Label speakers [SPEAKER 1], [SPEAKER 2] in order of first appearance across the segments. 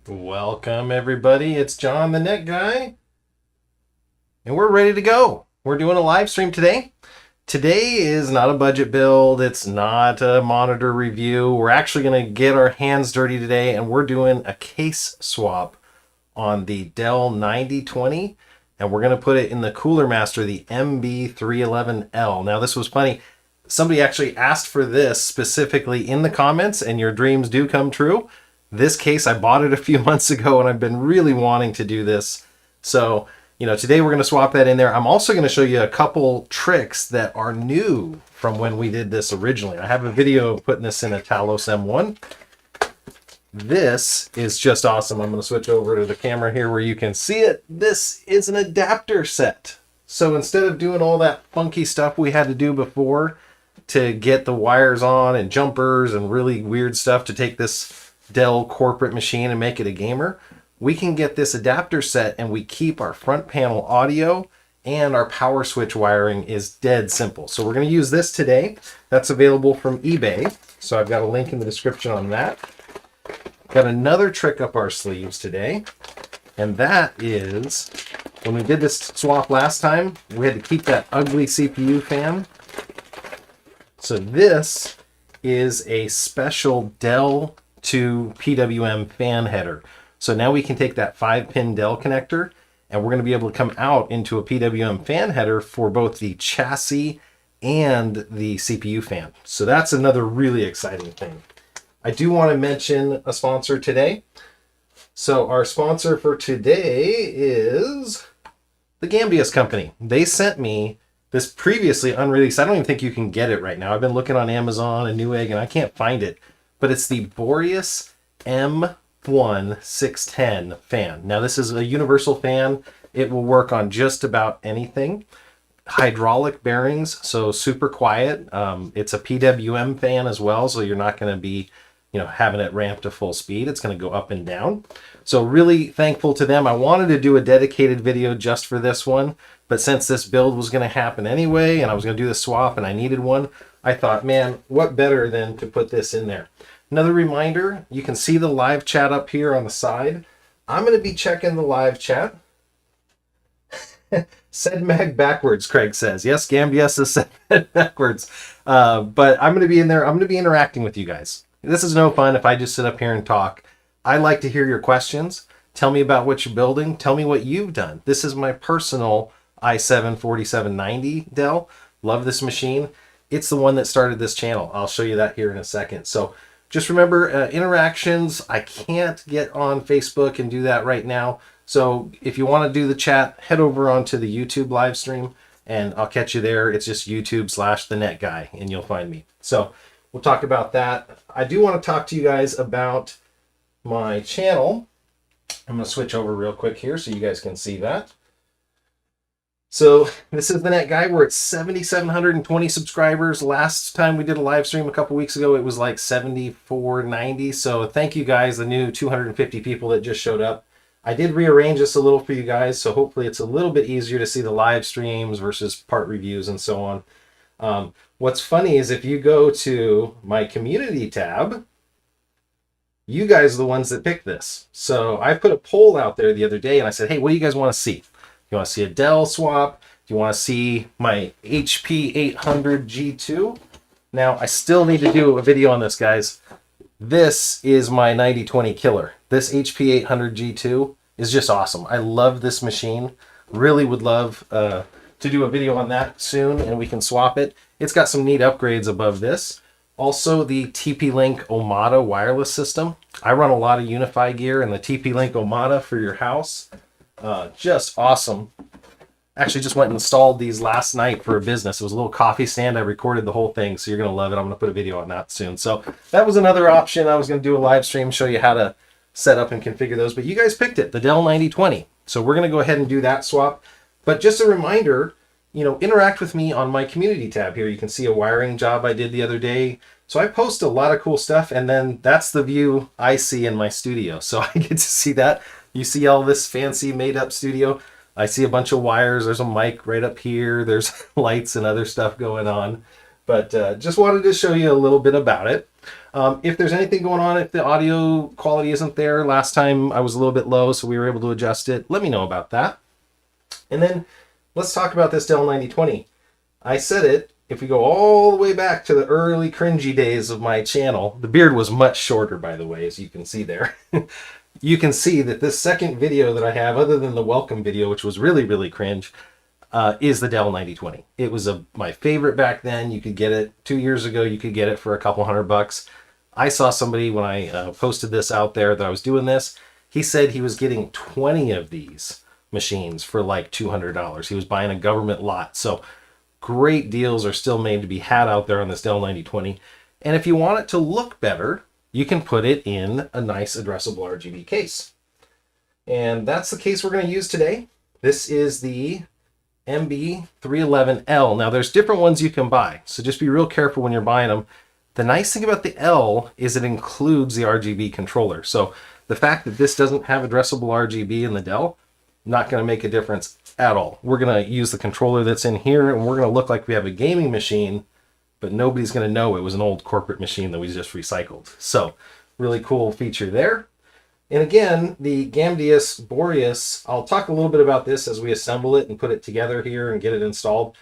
[SPEAKER 1] Welcome everybody, it's John the Net Guy, and we're ready to go. We're doing a live stream today. Today is not a budget build, it's not a monitor review. We're actually going to get our hands dirty today, and we're doing a case swap on the Dell 9020, and we're going to put it in the Coolermaster, the MB311L. Now this was funny. Somebody actually asked for this specifically in the comments, and your dreams do come true. This case, I bought it a few months ago, and I've been really wanting to do this. So, today we're going to swap that in there. I'm also going to show you a couple tricks that are new from when we did this originally. I have a video of putting this in a Talos M1. This is just awesome. I'm going to switch over to the camera here where you can see it. This is an adapter set. So instead of doing all that funky stuff we had to do before to get the wires on and jumpers and really weird stuff to take this Dell corporate machine and make it a gamer, we can get this adapter set and we keep our front panel audio, and our power switch wiring is dead simple. So we're going to use this today. That's available from eBay. So I've got a link in the description on that. Got another trick up our sleeves today, and that is when we did this swap last time, we had to keep that ugly CPU fan. So this is a special Dell to PWM fan header. So now we can take that 5-pin Dell connector, and we're going to be able to come out into a PWM fan header for both the chassis and the CPU fan. So that's another really exciting thing. I do want to mention a sponsor today. So our sponsor for today is the Gambius Company. They sent me this previously unreleased. I don't even think you can get it right now. I've been looking on Amazon and Newegg, and I can't find it. But it's the Boreas M1610 fan. Now this is a universal fan. It will work on just about anything. Hydraulic bearings, so super quiet. It's a PWM fan as well, so you're not going to be, having it ramped to full speed. It's going to go up and down. So really thankful to them. I wanted to do a dedicated video just for this one, but since this build was going to happen anyway, and I was going to do the swap and I needed one, I thought, man, what better than to put this in there. Another reminder, you can see the live chat up here on the side. I'm going to be checking the live chat. Said Mag backwards, Craig says. Yes, Gambius is said backwards. But I'm going to be in there. I'm going to be interacting with you guys. This is no fun if I just sit up here and talk. I like to hear your questions. Tell me about what you're building. Tell me what you've done. This is my personal i7-4790 Dell. Love this machine. It's the one that started this channel. I'll show you that here in a second. So just remember, interactions, I can't get on Facebook and do that right now. So if you want to do the chat, head over onto the YouTube live stream, and I'll catch you there. It's just YouTube/thenetguy, and you'll find me. So we'll talk about that. I do want to talk to you guys about my channel. I'm going to switch over real quick here so you guys can see that. So this is the Net Guy. We're at 7,720 subscribers. Last time we did a live stream a couple weeks ago, it was like 7,490. So thank you guys, the new 250 people that just showed up. I did rearrange this a little for you guys, so hopefully it's a little bit easier to see the live streams versus part reviews and so on. What's funny is if you go to my community tab, you guys are the ones that picked this. So I put a poll out there the other day, and I said, hey, what do you guys want to see? You want to see a Dell swap? Do you want to see my HP 800 G2? Now, I still need to do a video on this, guys. This is my 9020 killer. This HP 800 G2 is just awesome. I love this machine. Really would love to do a video on that soon, and we can swap it. It's got some neat upgrades above this. Also, the TP-Link Omada wireless system. I run a lot of Unify gear, and the TP-Link Omada for your house. Just awesome. Actually just went and installed these last night for a business. It was a little coffee stand. I recorded the whole thing, so you're going to love it. I'm going to put a video on that soon. So that was another option. I was going to do a live stream, show you how to set up and configure those, but you guys picked it, the Dell 9020. So we're going to go ahead and do that swap. But just a reminder, interact with me on my community tab here. You can see a wiring job I did the other day. So I post a lot of cool stuff, and then that's the view I see in my studio. So I get to see that. You see all this fancy made-up studio. I see a bunch of wires. There's a mic right up here. There's lights and other stuff going on. But just wanted to show you a little bit about it. If there's anything going on, if the audio quality isn't there, last time I was a little bit low, so we were able to adjust it, let me know about that. And then let's talk about this Dell 9020. I said it, if we go all the way back to the early cringy days of my channel, the beard was much shorter, by the way, as you can see there. You can see that this second video that I have, other than the welcome video, which was really, really cringe, is the Dell 9020. It was my favorite back then. You could get it 2 years ago. You could get it for a couple $100. I saw somebody when I posted this out there that I was doing this. He said he was getting 20 of these machines for like $200. He was buying a government lot. So great deals are still made to be had out there on this Dell 9020. And if you want it to look better, you can put it in a nice addressable RGB case. And that's the case we're going to use today. This is the MB311L. Now there's different ones you can buy, so just be real careful when you're buying them. The nice thing about the L is it includes the RGB controller. So the fact that this doesn't have addressable RGB in the Dell, not going to make a difference at all. We're going to use the controller that's in here, and we're going to look like we have a gaming machine, but nobody's going to know it was an old corporate machine that we just recycled. So really cool feature there. And again, the Gamdius Boreas, I'll talk a little bit about this as we assemble it and put it together here and get it installed.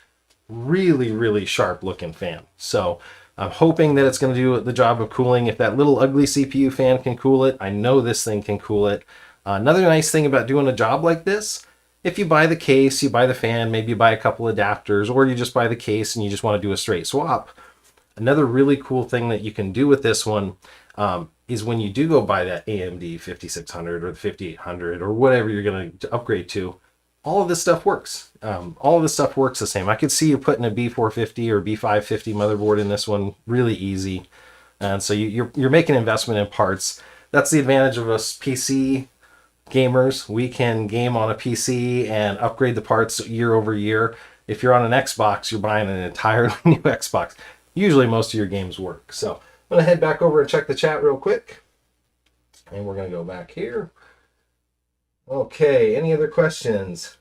[SPEAKER 1] Really, really sharp looking fan. So I'm hoping that it's going to do the job of cooling. If that little ugly CPU fan can cool it, I know this thing can cool it. Another nice thing about doing a job like this, if you buy the case, you buy the fan, maybe you buy a couple adapters, or you just buy the case and you just want to do a straight swap. Another really cool thing that you can do with this one is when you do go buy that AMD 5600 or the 5800 or whatever you're going to upgrade to, all of this stuff works. All of this stuff works the same. I could see you putting a B450 or B550 motherboard in this one really easy. And so you're making investment in parts. That's the advantage of us PC gamers. We can game on a PC and upgrade the parts year over year. If you're on an Xbox, you're buying an entirely new Xbox. Usually most of your games work. So I'm going to head back over and check the chat real quick. And we're going to go back here. Okay, any other questions?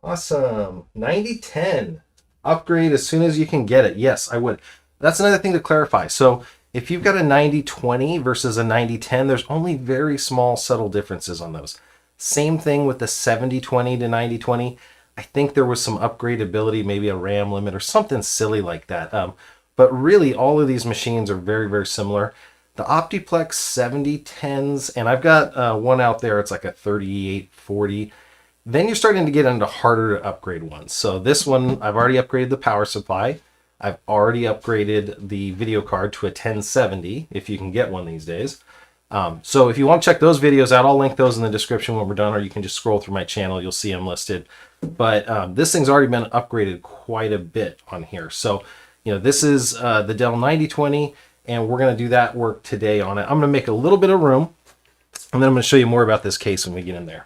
[SPEAKER 1] Awesome. 9010. Upgrade as soon as you can get it. Yes, I would. That's another thing to clarify. So if you've got a 9020 versus a 9010, there's only very small subtle differences on those. Same thing with the 7020 to 9020. I think there was some upgradability, maybe a RAM limit or something silly like that. But really, all of these machines are very, very similar. The Optiplex 7010s, and I've got one out there, it's like a 3840. Then you're starting to get into harder to upgrade ones. So this one, I've already upgraded the power supply. I've already upgraded the video card to a 1070, if you can get one these days. So if you want to check those videos out, I'll link those in the description when we're done, or you can just scroll through my channel. You'll see them listed. But this thing's already been upgraded quite a bit on here. So, you know, this is the Dell 9020, and we're going to do that work today on it. I'm going to make a little bit of room, and then I'm going to show you more about this case when we get in there.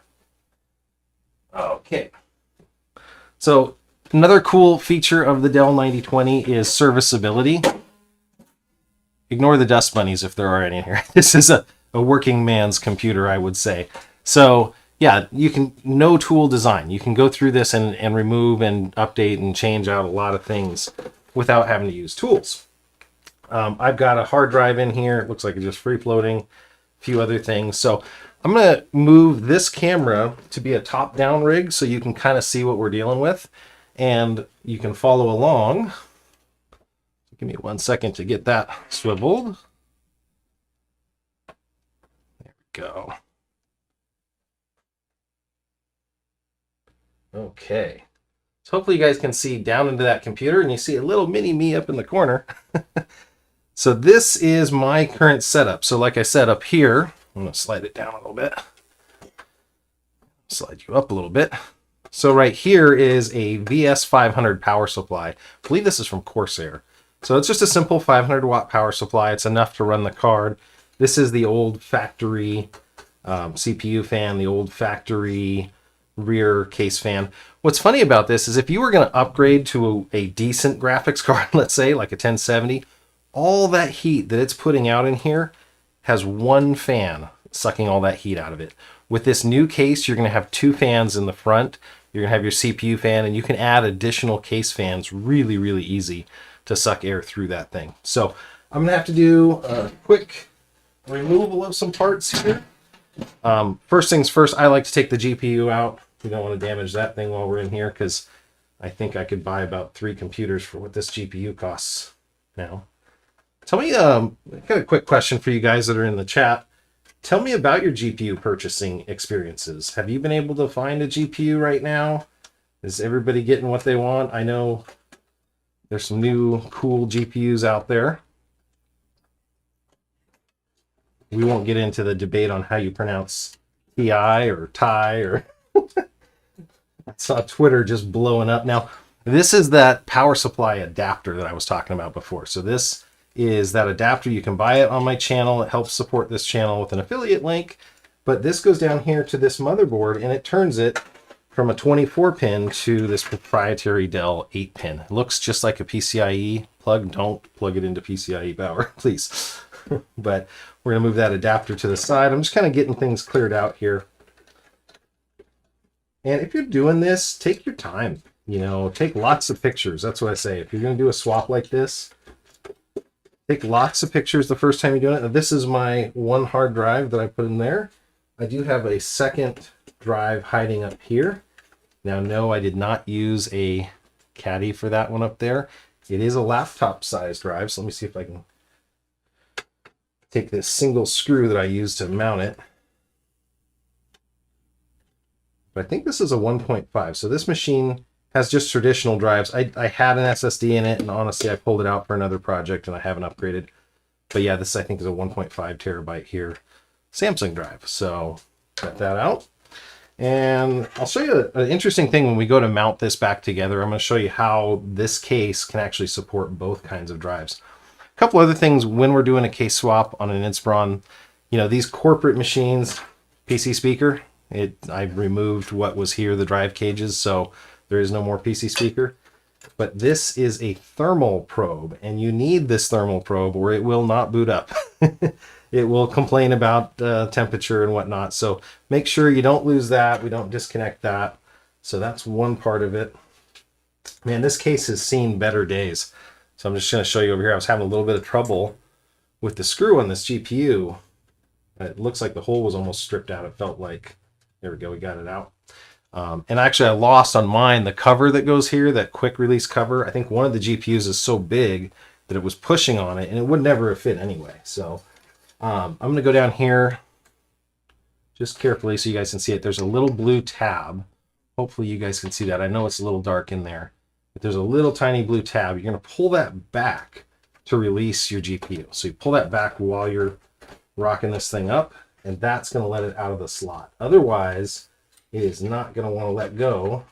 [SPEAKER 1] Okay. So another cool feature of the Dell 9020 is serviceability. Ignore the dust bunnies if there are any here. This is a working man's computer, I would say. So yeah, you can, no tool design. You can go through this and remove and update and change out a lot of things without having to use tools. I've got a hard drive in here. It looks like it's just free floating, a few other things. So I'm going to move this camera to be a top-down rig so you can kind of see what we're dealing with. And you can follow along. Give me 1 second to get that swiveled. There we go. Okay. So hopefully you guys can see down into that computer, and you see a little mini me up in the corner. So this is my current setup. So like I said, up here, I'm going to slide it down a little bit. Slide you up a little bit. So right here is a VS500 power supply. I believe this is from Corsair. So it's just a simple 500 watt power supply. It's enough to run the card. This is the old factory CPU fan, the old factory rear case fan. What's funny about this is if you were going to upgrade to a decent graphics card, let's say like a 1070, all that heat that it's putting out in here has one fan sucking all that heat out of it. With this new case, you're going to have two fans in the front. You're going to have your CPU fan, and you can add additional case fans really, really easy. to suck air through that thing. So I'm going to have to do a quick removal of some parts here. First things first, I like to take the GPU out. We don't want to damage that thing while we're in here, because I think I could buy about 3 computers for what this GPU costs now. Tell me, I got a quick question for you guys that are in the chat. Tell me about your GPU purchasing experiences. Have you been able to find a GPU right now? Is everybody getting what they want? I know there's some new cool GPUs out there. We won't get into the debate on how you pronounce TI or TI or... I saw Twitter just blowing up. Now, this is that power supply adapter that I was talking about before. So this is that adapter. You can buy it on my channel. It helps support this channel with an affiliate link. But this goes down here to this motherboard, and it turns it from a 24-pin to this proprietary Dell 8-pin. It looks just like a PCIe plug. Don't plug it into PCIe power, please. But we're going to move that adapter to the side. I'm just kind of getting things cleared out here. And if you're doing this, take your time. You know, take lots of pictures. That's what I say. If you're going to do a swap like this, take lots of pictures the first time you're doing it. Now, this is my one hard drive that I put in there. I do have a second drive hiding up here. Now, no, I did not use a caddy for that one up there. It is a laptop size drive. So let me see if I can take this single screw that I use to mount it. But I think this is a 1.5. So this machine has just traditional drives. I had an SSD in it, and honestly, I pulled it out for another project, and I haven't upgraded. But yeah, this I think is a 1.5 terabyte here Samsung drive. So got that out. And I'll show you an interesting thing when we go to mount this back together. I'm going to show you how this case can actually support both kinds of drives. A couple other things when we're doing a case swap on an Inspiron. You know, these corporate machines, PC speaker, I've removed what was here, the drive cages, so there is no more PC speaker. But this is a thermal probe, and you need this thermal probe or it will not boot up. It will complain about temperature and whatnot. So make sure you don't lose that. We don't disconnect that. So that's one part of it. Man, this case has seen better days. So I'm just going to show you over here. I was having a little bit of trouble with the screw on this GPU. It looks like the hole was almost stripped out. It felt like, there we go, we got it out. And actually I lost on mine the cover that goes here, that quick release cover. I think one of the GPUs is so big that it was pushing on it and it would never have fit anyway. So I'm going to go down here just carefully so you guys can see it. There's a little blue tab. Hopefully you guys can see that. I know it's a little dark in there, but there's a little tiny blue tab. You're going to pull that back to release your GPU. So you pull that back while you're rocking this thing up, and that's going to let it out of the slot. Otherwise, it is not going to want to let go.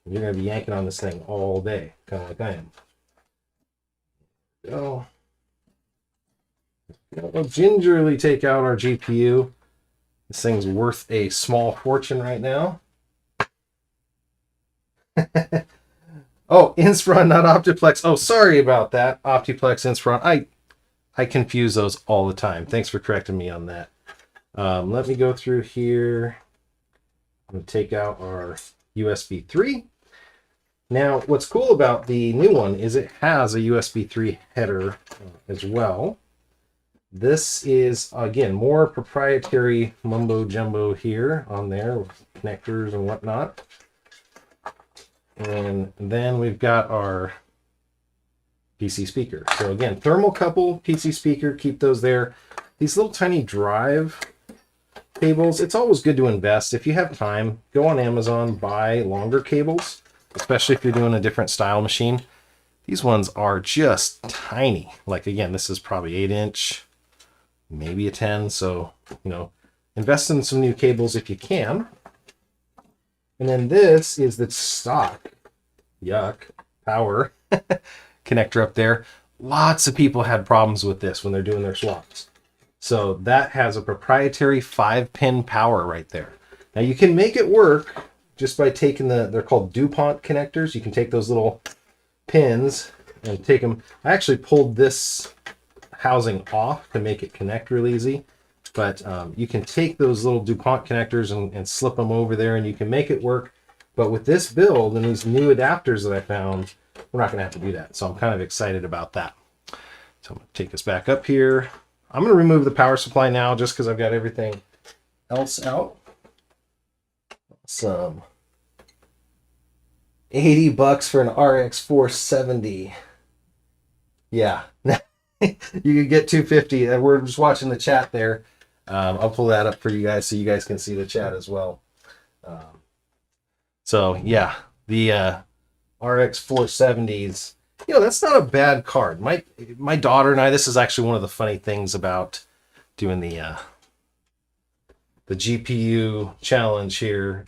[SPEAKER 1] You're going to be yanking on this thing all day, kind of like I am. Go. We'll gingerly take out our GPU. This thing's worth a small fortune right now. Oh, Inspiron, not Optiplex. Oh, sorry about that. Optiplex, Inspiron. I confuse those all the time. Thanks for correcting me on that. Let me go through here. I'm going to take out our USB 3. Now, what's cool about the new one is it has a USB 3 header as well. This is, again, more proprietary mumbo jumbo here on there with connectors and whatnot. And then we've got our PC speaker. So again, thermocouple, PC speaker, keep those there. These little tiny drive cables, it's always good to invest. If you have time, go on Amazon, buy longer cables, especially if you're doing a different style machine. These ones are just tiny. Like again, this is probably 8-inch, maybe a 10. So, you know, invest in some new cables if you can. And then this is the stock, yuck, power connector up there. Lots of people had problems with this when they're doing their swaps. So that has a proprietary 5-pin power right there. Now you can make it work just by taking they're called DuPont connectors. You can take those little pins and take them. I actually pulled this housing off to make it connect real easy. But you can take those little DuPont connectors and slip them over there and you can make it work. But with this build and these new adapters that I found, we're not going to have to do that. So I'm kind of excited about that. So I'm going to take this back up here. I'm going to remove the power supply now just because I've got everything else out. Some $80 for an RX 470. Yeah, you could get 250. We're just watching the chat there. I'll pull that up for you guys so you guys can see the chat as well. So yeah, the RX 470s, you know, that's not a bad card. My daughter and I, this is actually one of the funny things about doing the GPU challenge here,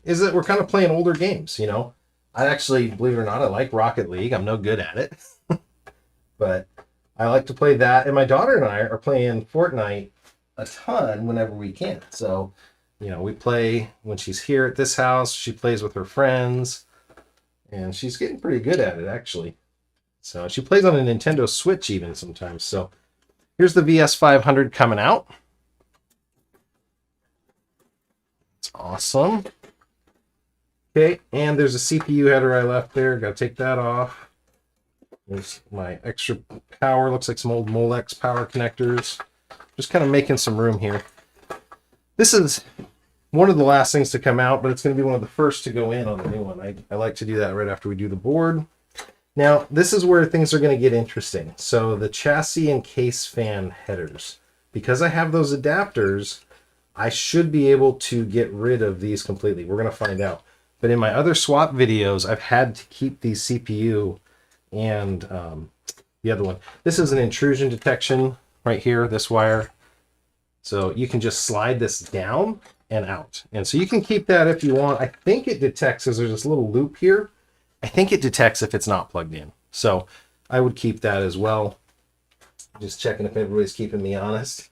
[SPEAKER 1] is that we're kind of playing older games, you know. I actually, believe it or not, I like Rocket League. I'm no good at it. But I like to play that. And my daughter and I are playing Fortnite a ton whenever we can. So, you know, we play when she's here at this house. She plays with her friends. And she's getting pretty good at it, actually. So she plays on a Nintendo Switch even sometimes. So here's the VS500 coming out. It's awesome. Okay, and there's a CPU header I left there. Got to take that off. There's my extra power. Looks like some old Molex power connectors. Just kind of making some room here. This is one of the last things to come out, but it's going to be one of the first to go in on the new one. I like to do that right after we do the board. Now, this is where things are going to get interesting. So the chassis and case fan headers. Because I have those adapters, I should be able to get rid of these completely. We're going to find out. But in my other swap videos, I've had to keep these CPU and the other one. This is an intrusion detection right here, this wire. So you can just slide this down and out. And so you can keep that if you want. I think it detects, because there's this little loop here. I think it detects if it's not plugged in. So I would keep that as well. Just checking if everybody's keeping me honest.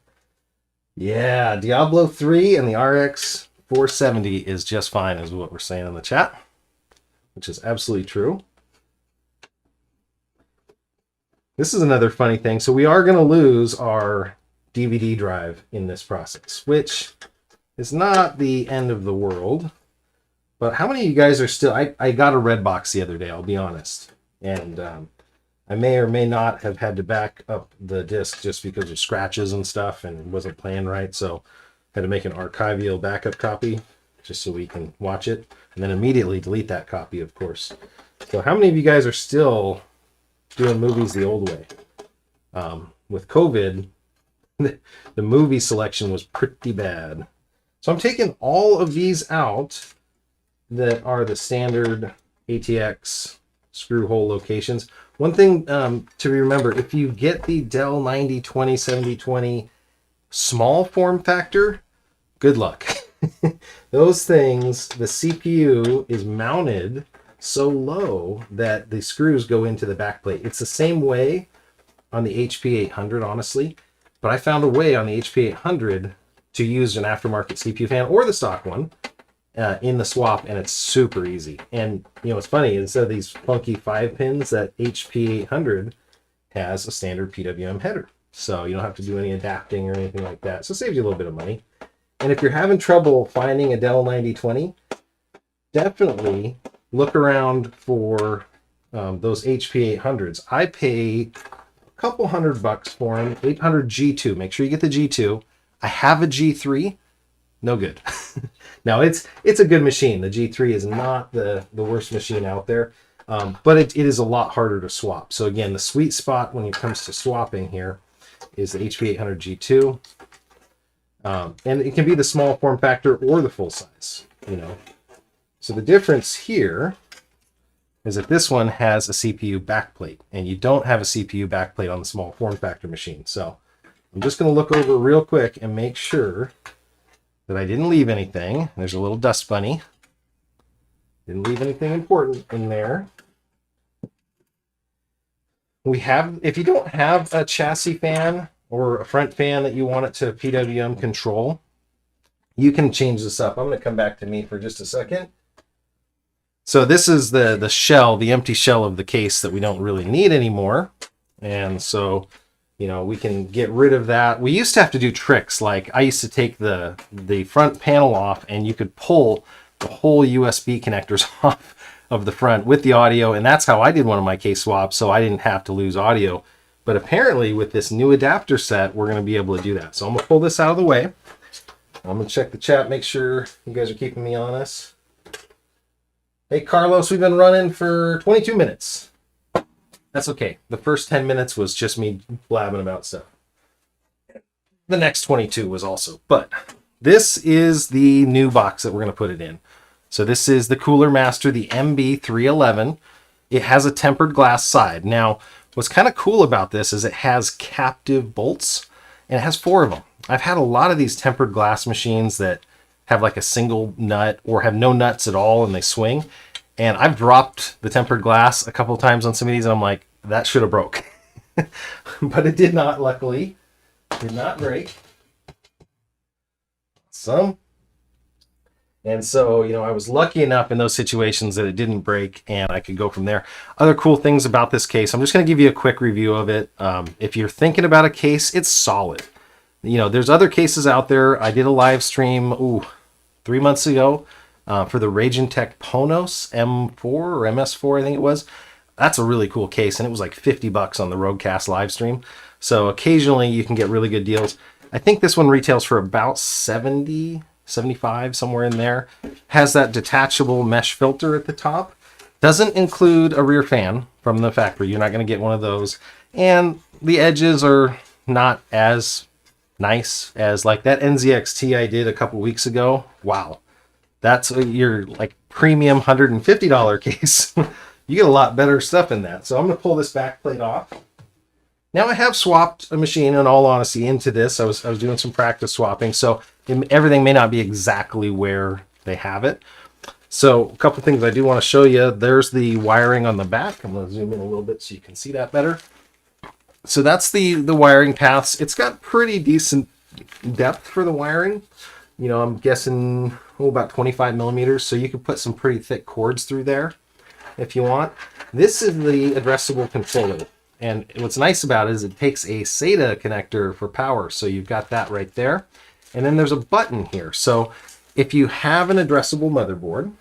[SPEAKER 1] Yeah, Diablo 3 and the RX 470 is just fine, is what we're saying in the chat, which is absolutely true. This is another funny thing. So we are going to lose our DVD drive in this process, which is not the end of the world. But how many of you guys are still... I got a red box the other day, I'll be honest. And I may or may not have had to back up the disc just because of scratches and stuff and wasn't playing right. So I had to make an archival backup copy just so we can watch it. And then immediately delete that copy, of course. So how many of you guys are still doing movies the old way? With COVID, the movie selection was pretty bad. So I'm taking all of these out that are the standard ATX screw hole locations. One thing to remember, if you get the Dell 9020 7020 small form factor, good luck. Those things, the CPU is mounted so low that the screws go into the back plate. It's the same way on the HP 800, honestly, but I found a way on the HP 800 to use an aftermarket CPU fan or the stock one in the swap, and it's super easy. And you know, it's funny, instead of these funky 5 pins, that HP 800 has a standard PWM header, so you don't have to do any adapting or anything like that. So it saves you a little bit of money. And if you're having trouble finding a Dell 9020, definitely look around for those HP 800s. I pay a couple $100 for them. 800 G2. Make sure you get the G2. I have a G3. No good. Now it's a good machine. The G3 is not the worst machine out there, but it is a lot harder to swap. So again, the sweet spot when it comes to swapping here is the HP 800 G2, and it can be the small form factor or the full size. You know, so the difference here is that this one has a CPU backplate, and you don't have a CPU backplate on the small form factor machine. So I'm just going to look over real quick and make sure that I didn't leave anything. There's a little dust bunny. Didn't leave anything important in there. We have, if you don't have a chassis fan or a front fan that you want it to PWM control, you can change this up. I'm going to come back to me for just a second. So this is the shell, the empty shell of the case that we don't really need anymore. And so, you know, we can get rid of that. We used to have to do tricks, like I used to take the front panel off and you could pull the whole USB connectors off of the front with the audio, and that's how I did one of my case swaps, so I didn't have to lose audio. But apparently with this new adapter set, we're going to be able to do that. So I'm going to pull this out of the way. I'm going to check the chat, make sure you guys are keeping me honest. Hey, Carlos, we've been running for 22 minutes. That's okay. The first 10 minutes was just me blabbing about stuff. The next 22 was also. But this is the new box that we're going to put it in. So this is the Coolermaster, the MB311. It has a tempered glass side. Now, what's kind of cool about this is it has captive bolts, and it has 4 of them. I've had a lot of these tempered glass machines that have like a single nut or have no nuts at all and they swing. And I've dropped the tempered glass a couple of times on some of these and I'm like, that should have broke. But it did not, luckily. Did not break. Some. And so, you know, I was lucky enough in those situations that it didn't break and I could go from there. Other cool things about this case, I'm just going to give you a quick review of it. If you're thinking about a case, it's solid. You know, there's other cases out there. I did a live stream 3 months ago for the Ragentech Ponos M4 or MS4, I think it was. That's a really cool case, and it was like $50 on the Roadcast live stream. So occasionally you can get really good deals. I think this one retails for about 70, 75, somewhere in there. Has that detachable mesh filter at the top. Doesn't include a rear fan from the factory. You're not going to get one of those. And the edges are not as nice as like that NZXT I did a couple weeks ago. Wow. That's your like premium $150 case. You get a lot better stuff in that. So I'm going to pull this back plate off. Now I have swapped a machine, in all honesty, into this. I was doing some practice swapping, so everything may not be exactly where they have it. So a couple things I do want to show you. There's the wiring on the back. I'm going to zoom in a little bit so you can see that better. So that's the wiring paths. It's got pretty decent depth for the wiring. You know, I'm guessing about 25 millimeters. So you can put some pretty thick cords through there if you want. This is the addressable controller. And what's nice about it is it takes a SATA connector for power. So you've got that right there. And then there's a button here. So if you have an addressable motherboard,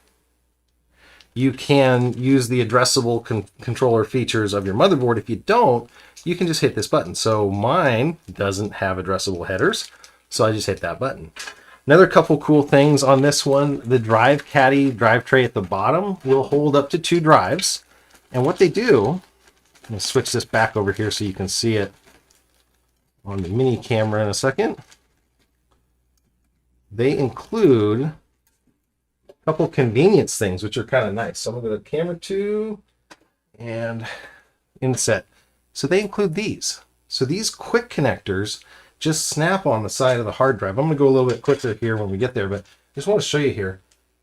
[SPEAKER 1] you can use the addressable controller features of your motherboard. If you don't, you can just hit this button. So mine doesn't have addressable headers, so I just hit that button. Another couple cool things on this one, the drive caddy drive tray at the bottom will hold up to 2 drives. And what they do, I'm going to switch this back over here so you can see it on the mini camera in a second. They include a couple convenience things, which are kind of nice. So I'm going to go to camera 2 and inset. So they include these. So these quick connectors just snap on the side of the hard drive. I'm going to go a little bit quicker here when we get there, but I just want to show you here.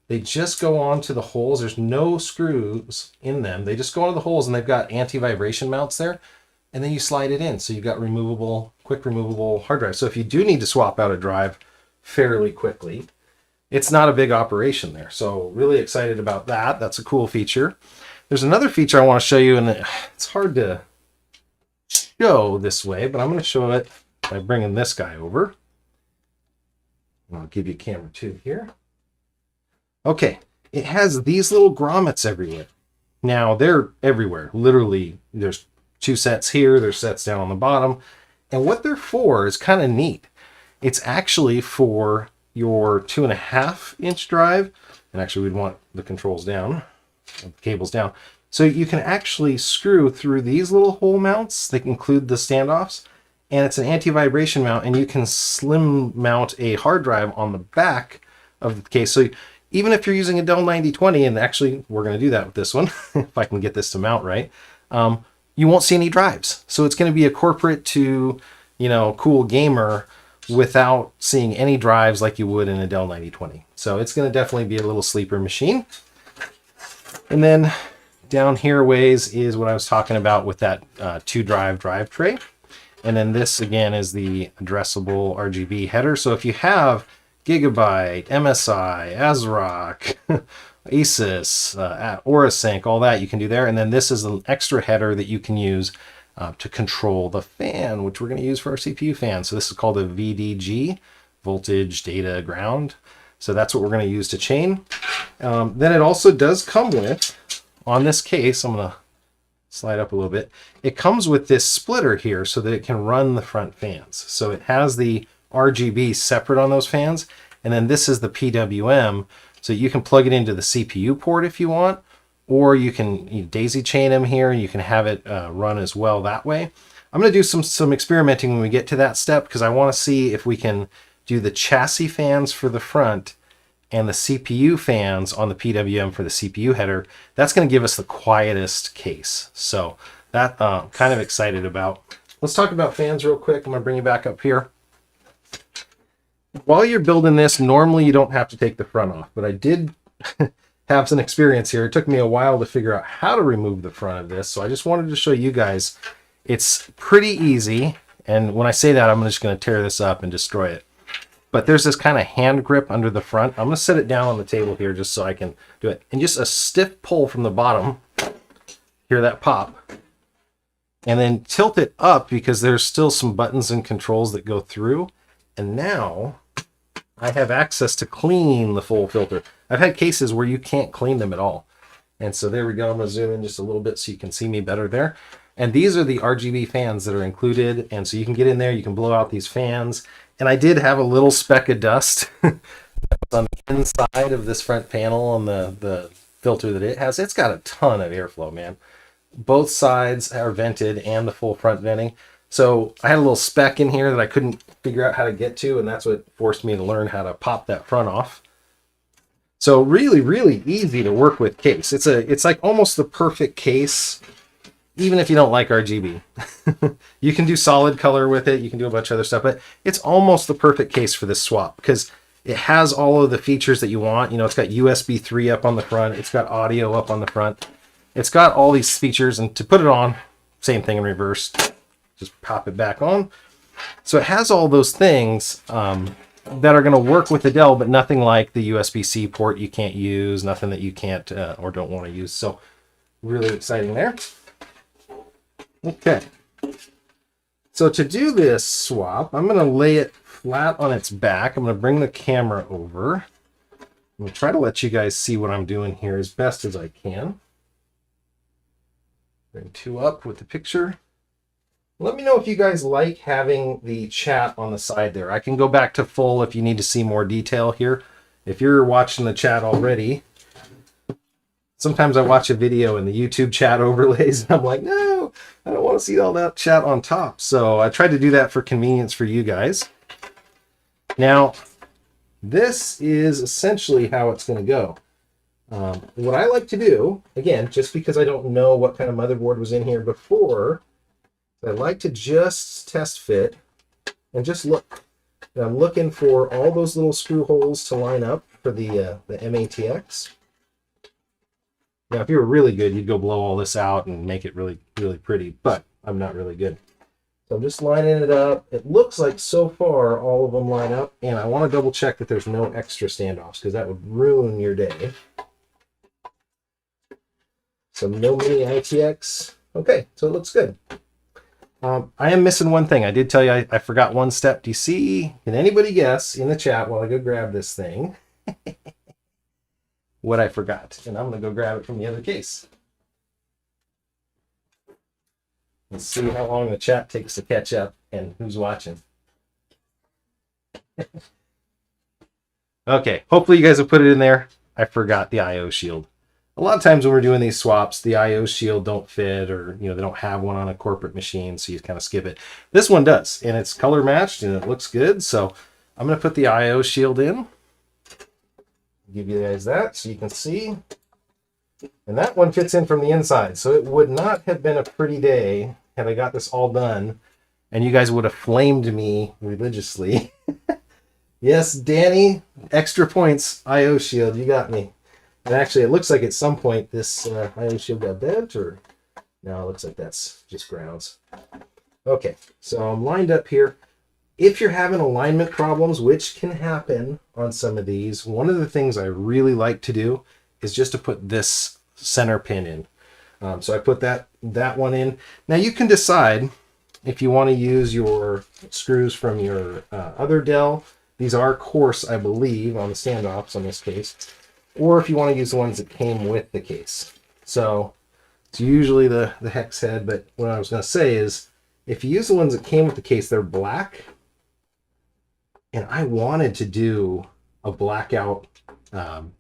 [SPEAKER 1] They just go onto the holes. There's no screws in them. They just go onto the holes, and they've got anti-vibration mounts there. And then you slide it in. So you've got removable, quick removable hard drive. So if you do need to swap out a drive fairly quickly, it's not a big operation there. So really excited about that. That's a cool feature. There's another feature I want to show you, and it's hard to show this way, but I'm going to show it by bringing this guy over. And I'll give you camera 2 here. Okay, it has these little grommets everywhere. Now, they're everywhere. Literally, there's 2 sets here, there's sets down on the bottom. And what they're for is kind of neat. It's actually for your 2.5-inch drive. And actually, we'd want the controls down, the cables down. So you can actually screw through these little hole mounts. They include the standoffs. And it's an anti-vibration mount, and you can slim mount a hard drive on the back of the case. So even if you're using a Dell 9020, and actually we're going to do that with this one, if I can get this to mount right, you won't see any drives. So it's going to be a corporate to, you know, cool gamer without seeing any drives like you would in a Dell 9020. So it's going to definitely be a little sleeper machine. And then down here ways is what I was talking about with that 2-drive drive tray. And then this again is the addressable RGB header. So if you have Gigabyte, MSI, ASRock, Asus, Aurasync, all that you can do there. And then this is an extra header that you can use to control the fan, which we're going to use for our CPU fan. So this is called a VDG, voltage, data, ground. So that's what we're going to use to chain. Then it also does come with on this case, I'm going to slide up a little bit. It comes with this splitter here so that it can run the front fans. So it has the RGB separate on those fans, and then this is the PWM, so you can plug it into the CPU port if you want, or you can daisy chain them here and you can have it run as well that way. I'm going to do some experimenting when we get to that step, because I want to see if we can do the chassis fans for the front and the CPU fans on the PWM for the CPU header. That's going to give us the quietest case. So that I'm kind of excited about. Let's talk about fans real quick. I'm going to bring you back up here. While you're building this, normally you don't have to take the front off, but I did have some experience here. It took me a while to figure out how to remove the front of this. So I just wanted to show you guys it's pretty easy. And when I say that, I'm just going to tear this up and destroy it. But there's this kind of hand grip under the front. I'm going to set it down on the table here just so I can do it. And just a stiff pull from the bottom. Hear that pop. And then tilt it up because there's still some buttons and controls that go through. And now I have access to clean the full filter. I've had cases where you can't clean them at all. And so there we go. I'm going to zoom in just a little bit so you can see me better there. And these are the RGB fans that are included. And so you can get in there, you can blow out these fans. And I did have a little speck of dust on the inside of this front panel on the filter that it has. It's got a ton of airflow, man. Both sides are vented and the full front venting. So I had a little speck in here that I couldn't figure out how to get to, and that's what forced me to learn how to pop that front off. So really, really easy to work with case. It's like almost the perfect case, even if you don't like RGB. You can do solid color with it. You can do a bunch of other stuff, but it's almost the perfect case for this swap because it has all of the features that you want. You know, it's got USB 3 up on the front. It's got audio up on the front. It's got all these features, and to put it on, same thing in reverse. Just pop it back on. So it has all those things that are going to work with the Dell, but nothing like the USB-C port you can't use, nothing that you can't or don't want to use. So really exciting there. Okay. So to do this swap, I'm going to lay it flat on its back. I'm going to bring the camera over. I'm going to try to let you guys see what I'm doing here as best as I can. Bring two up with the picture. Let me know if you guys like having the chat on the side there. I can go back to full if you need to see more detail here. If you're watching the chat already, sometimes I watch a video and the YouTube chat overlays, and I'm like, no, I don't want to see all that chat on top. So I tried to do that for convenience for you guys. Now, this is essentially how it's going to go. What I like to do, again, just because I don't know what kind of motherboard was in here before, I like to just test fit and just look. And I'm looking for all those little screw holes to line up for the MATX. Now, if you were really good, you'd go blow all this out and make it really, really pretty, but I'm not really good. So I'm just lining it up. It looks like so far all of them line up, and I want to double check that there's no extra standoffs because that would ruin your day. So no mini ITX. Okay, so it looks good. I am missing one thing. I did tell you I forgot one step. Do you see? Can anybody guess in the chat while I go grab this thing what I forgot? And I'm going to go grab it from the other case. Let's see how long the chat takes to catch up and who's watching. Okay, hopefully you guys have put it in there. I forgot the I/O shield. A lot of times when we're doing these swaps, the I/O shield don't fit, or they don't have one on a corporate machine, so you kind of skip it. This one does, and it's color matched and it looks good. So I'm going to put the I/O shield in. Give you guys that so you can see. And that one fits in from the inside, so it would not have been a pretty day had I got this all done, and you guys would have flamed me religiously. Yes, Danny, extra points, I/O shield, you got me. And actually, it looks like at some point this I/O shield got bent, or no, it looks like that's just grounds. Okay, so I'm lined up here. If you're having alignment problems, which can happen on some of these, one of the things I really like to do is just to put this center pin in. So I put that one in. Now you can decide if you want to use your screws from your other Dell. These are coarse, I believe, on the standoffs on this case. Or if you want to use the ones that came with the case. So it's usually the hex head, but what I was going to say is if you use the ones that came with the case, they're black. And I wanted to do a blackout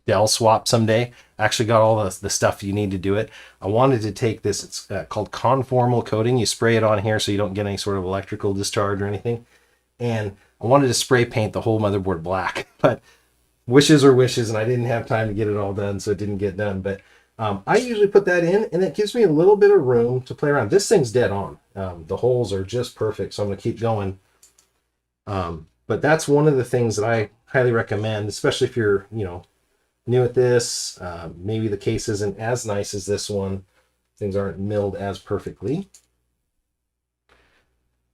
[SPEAKER 1] Dell swap someday. I actually got all the stuff you need to do it. I wanted to take this, it's called conformal coating. You spray it on here so you don't get any sort of electrical discharge or anything. And I wanted to spray paint the whole motherboard black, but wishes are wishes, and I didn't have time to get it all done, so it didn't get done. But I usually put that in, and it gives me a little bit of room to play around. This thing's dead on. The holes are just perfect, so I'm going to keep going. But that's one of the things that I highly recommend, especially if you're, new at this. Maybe the case isn't as nice as this one. Things aren't milled as perfectly.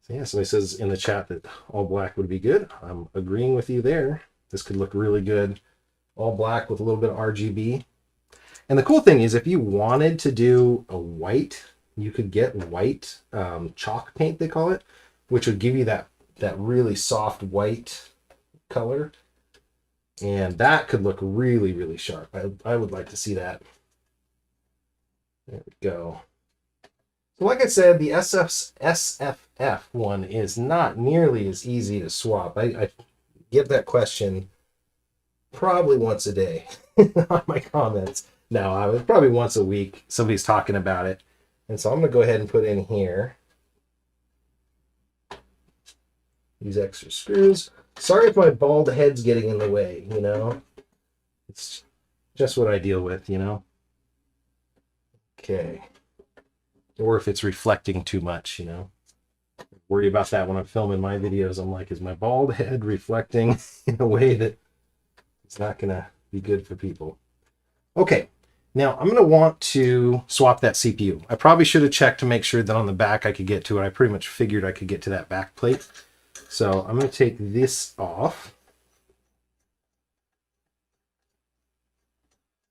[SPEAKER 1] So yeah, somebody says in the chat that all black would be good. I'm agreeing with you there. This could look really good. All black with a little bit of RGB. And the cool thing is if you wanted to do a white, you could get white chalk paint, they call it, which would give you that really soft white color. And that could look really, really sharp. I would like to see that. There we go. So like I said, the SFF one is not nearly as easy to swap. I get that question probably once a day on my comments. No, I was probably once a week. Somebody's talking about it. And so I'm going to go ahead and put in here these extra screws. Sorry if my bald head's getting in the way, It's just what I deal with, Okay. Or if it's reflecting too much, Worry about that when I'm filming my videos. I'm like, is my bald head reflecting in a way that it's not going to be good for people? Okay. Now I'm going to want to swap that CPU. I probably should have checked to make sure that on the back I could get to it. I pretty much figured I could get to that back plate. So I'm going to take this off.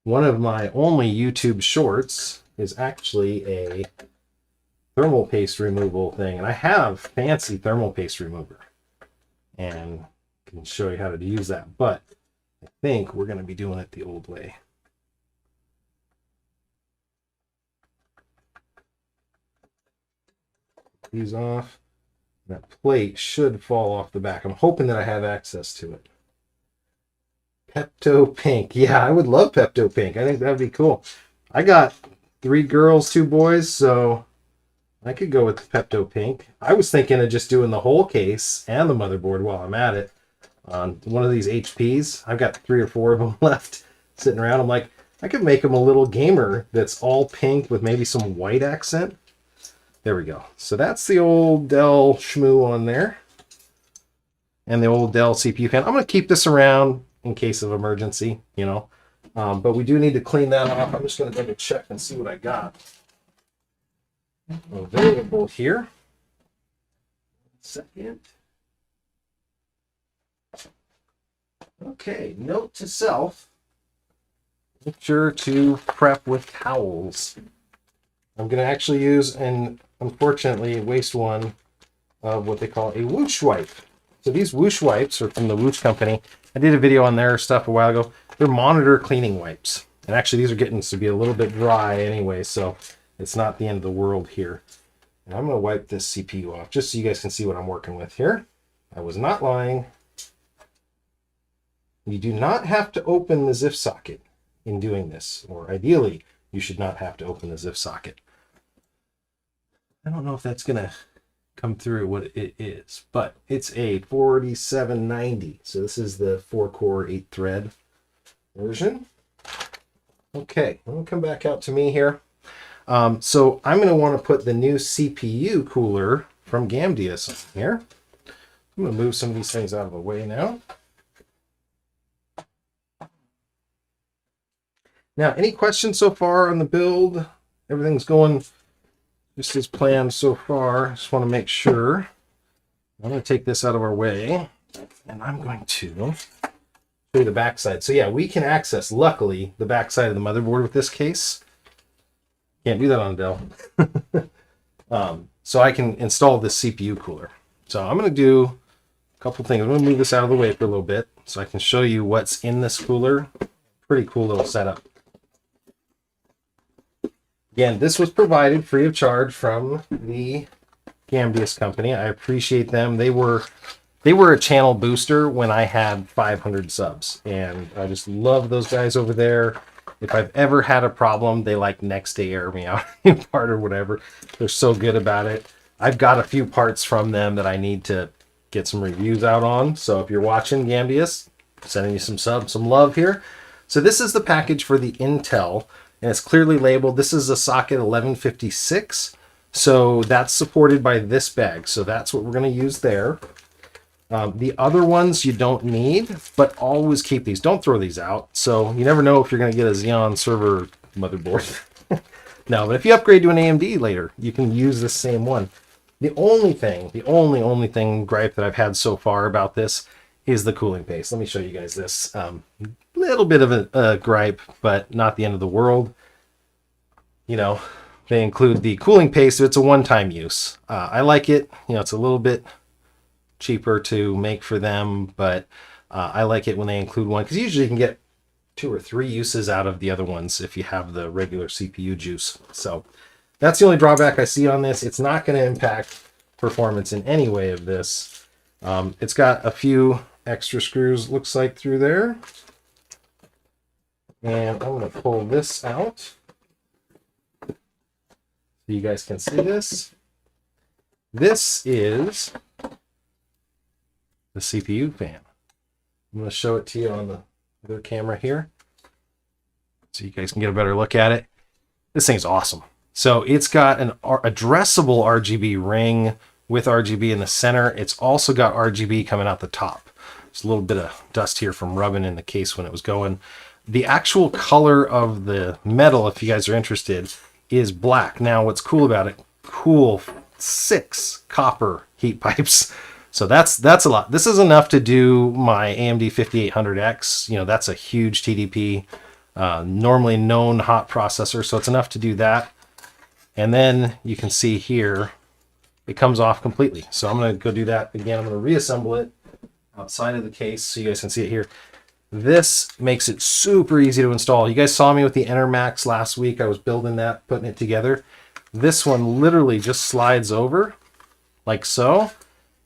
[SPEAKER 1] One of my only YouTube shorts is actually a thermal paste removal thing. And I have fancy thermal paste remover. And I can show you how to use that. But I think we're going to be doing it the old way. These off. That plate should fall off the back. I'm hoping that I have access to it. Pepto Pink. Yeah, I would love Pepto Pink. I think that'd be cool. I got 3 girls, 2 boys, so I could go with Pepto Pink. I was thinking of just doing the whole case and the motherboard while I'm at it on one of these HPs. I've got 3 or 4 of them left sitting around. I'm like, I could make them a little gamer that's all pink with maybe some white accent. There we go. So that's the old Dell Shmoo on there. And the old Dell CPU fan. I'm going to keep this around in case of emergency, But we do need to clean that off. I'm just going to double check and see what I got available here. Second. Okay, note to self. Make sure to prep with towels. I'm going to actually use, and unfortunately waste one of what they call a whoosh wipe. So these whoosh wipes are from the Whoosh company. I did a video on their stuff a while ago. They're monitor cleaning wipes. And actually these are getting to be a little bit dry anyway, so it's not the end of the world here. And I'm going to wipe this CPU off just so you guys can see what I'm working with here. I was not lying. You do not have to open the ZIF socket in doing this, or ideally you should not have to open the ZIF socket. I don't know if that's going to come through what it is, but it's a 4790. So this is the 4-core, 8-thread version. Okay, I'm going to come back out to me here. So I'm going to want to put the new CPU cooler from Gamdius on here. I'm going to move some of these things out of the way now. Now, any questions so far on the build? Everything's going just as planned so far. Just want to make sure. I'm going to take this out of our way, and I'm going to show you the backside. So yeah, we can access, luckily, the backside of the motherboard with this case. Can't do that on Dell. So I can install this CPU cooler. So I'm going to do a couple things. I'm going to move this out of the way for a little bit so I can show you what's in this cooler. Pretty cool little setup. Again, this was provided free of charge from the Gambius company. I appreciate them. They were a channel booster when I had 500 subs, and I just love those guys over there. If I've ever had a problem, they like next day air me out in part or whatever. They're so good about it. I've got a few parts from them that I need to get some reviews out on. So if you're watching, Gambius, sending you some love here. So this is the package for the Intel, and it's clearly labeled. This is a socket 1156. So that's supported by this bag. So that's what we're going to use there. The other ones you don't need, but always keep these. Don't throw these out. So you never know if you're going to get a Xeon server motherboard. No, but if you upgrade to an AMD later, you can use the same one. The only thing gripe that I've had so far about this is the cooling paste. Let me show you guys this. Little bit of a gripe, but not the end of the world. You know, they include the cooling paste. It's a one-time use. I like it. You know, it's a little bit cheaper to make for them, but I like it when they include one, because usually you can get 2 or 3 uses out of the other ones if you have the regular CPU juice. So that's the only drawback I see on this. It's not going to impact performance in any way of this. It's got a few extra screws, looks like, through there. And I'm going to pull this out so you guys can see this. This is the CPU fan. I'm going to show it to you on the other camera here so you guys can get a better look at it. This thing's awesome. So it's got an addressable RGB ring with RGB in the center. It's also got RGB coming out the top. There's a little bit of dust here from rubbing in the case when it was going. The actual color of the metal, if you guys are interested, is black. Now what's cool about it, cool 6 copper heat pipes. So that's a lot. This is enough to do my AMD 5800X. You know, that's a huge TDP, normally known hot processor. So it's enough to do that. And then you can see here, it comes off completely. So I'm going to go do that again. I'm going to reassemble it outside of the case so you guys can see it here. This makes it super easy to install. You guys saw me with the EnterMax last week. I was building that, putting it together. This one literally just slides over like so.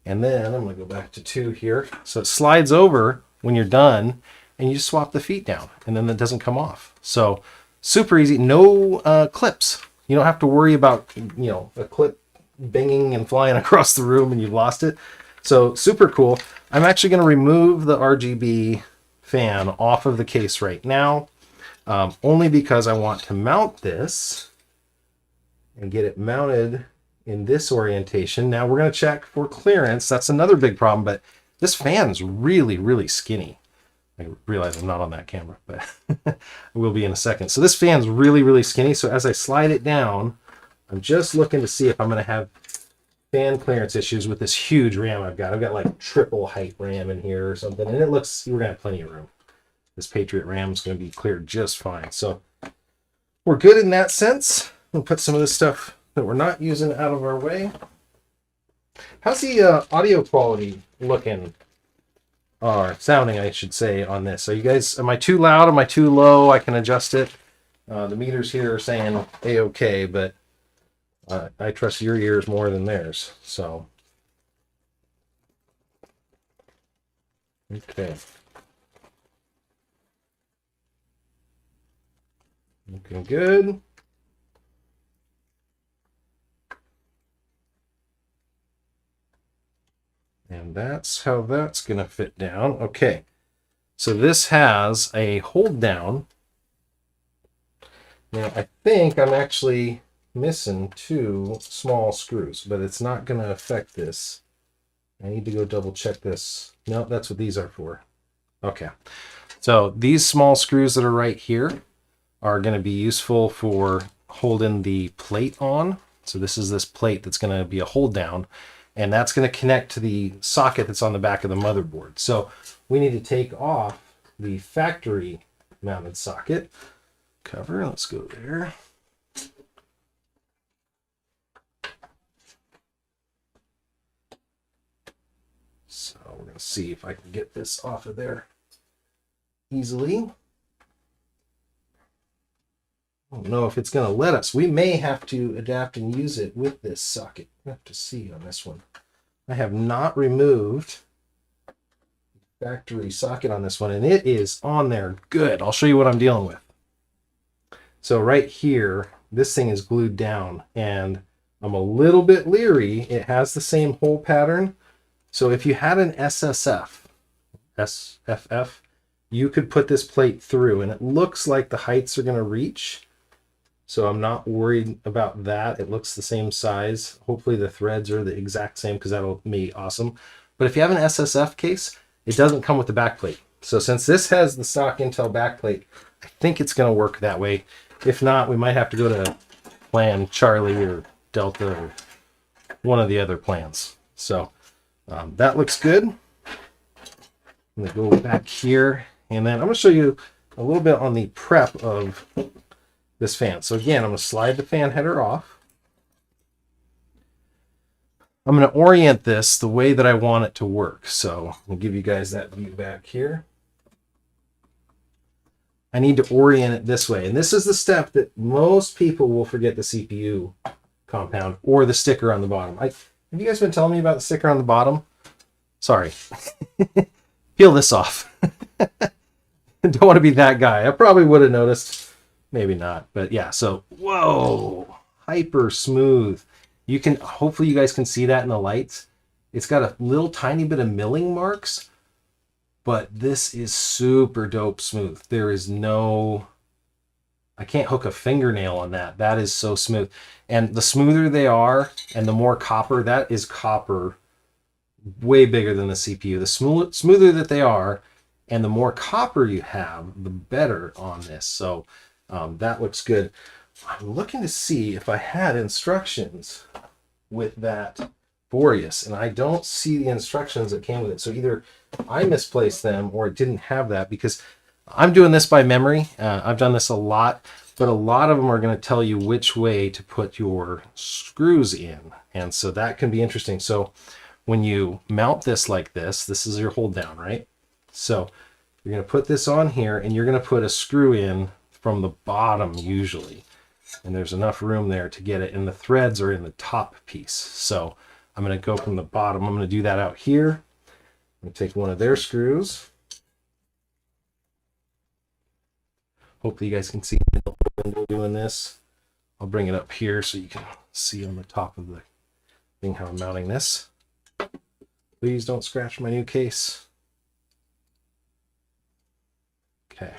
[SPEAKER 1] And then I'm going to go back to 2 here. So it slides over when you're done, and you just swap the feet down, and then it doesn't come off. So super easy. No clips. You don't have to worry about, you know, a clip banging and flying across the room and you've lost it. So super cool. I'm actually going to remove the RGB fan off of the case right now, only because I want to mount this and get it mounted in this orientation. Now we're going to check for clearance. That's another big problem, but this fan's really, really skinny. I realize I'm not on that camera, but I will be in a second. So this fan's really, really skinny. So as I slide it down, I'm just looking to see if I'm going to have fan clearance issues with this huge RAM I've got. I've got like triple height RAM in here or something, and it looks, we're going to have plenty of room. This Patriot RAM is going to be cleared just fine. So we're good in that sense. We'll put some of this stuff that we're not using out of our way. How's the audio quality looking, or sounding, I should say, on this? So you guys, am I too loud? Am I too low? I can adjust it. The meters here are saying A-okay, but I trust your ears more than theirs. So, okay. Looking good. And that's how that's going to fit down. Okay. So this has a hold down. Now I think I'm actually missing 2 small screws, but it's not going to affect this. I need to go double check this. No, that's what these are for. Okay. So these small screws that are right here are going to be useful for holding the plate on. So this is this plate that's going to be a hold down, and that's going to connect to the socket that's on the back of the motherboard. So we need to take off the factory mounted socket cover. Let's go there. So we're going to see if I can get this off of there easily. I don't know if it's going to let us. We may have to adapt and use it with this socket. We'll have to see on this one. I have not removed the factory socket on this one, and it is on there good. I'll show you what I'm dealing with. So right here, this thing is glued down, and I'm a little bit leery. It has the same hole pattern. So if you had an SFF, you could put this plate through, and it looks like the heights are going to reach. So I'm not worried about that. It looks the same size. Hopefully the threads are the exact same, because that'll be awesome. But if you have an SSF case, it doesn't come with the back plate. So since this has the stock Intel back plate, I think it's going to work that way. If not, we might have to go to plan Charlie or Delta or one of the other plans. So that looks good. I'm going to go back here, and then I'm going to show you a little bit on the prep of this fan. So again, I'm going to slide the fan header off. I'm going to orient this the way that I want it to work. So I'll give you guys that view back here. I need to orient it this way. And this is the step that most people will forget the CPU compound or the sticker on the bottom. Have you guys been telling me about the sticker on the bottom? Sorry. Peel this off. Don't want to be that guy. I probably would have noticed. Maybe not. But yeah, so whoa, hyper smooth. You can, hopefully you guys can see that in the lights. It's got a little tiny bit of milling marks, but this is super dope smooth. There is no, I can't hook a fingernail on that. That is so smooth. And the smoother they are and the more copper, that is copper way bigger than the CPU. The smoother that they are and the more copper you have, the better on this. So that looks good. I'm looking to see if I had instructions with that Boreas, and I don't see the instructions that came with it. So either I misplaced them or it didn't have that, because I'm doing this by memory. I've done this a lot, but a lot of them are going to tell you which way to put your screws in. And so that can be interesting. So when you mount this like this, this is your hold down, right? So you're going to put this on here, and you're going to put a screw in from the bottom usually. And there's enough room there to get it, and the threads are in the top piece. So I'm going to go from the bottom. I'm going to do that out here. I'm going to take one of their screws. Hopefully you guys can see me doing this. I'll bring it up here so you can see on the top of the thing how I'm mounting this. Please don't scratch my new case. Okay.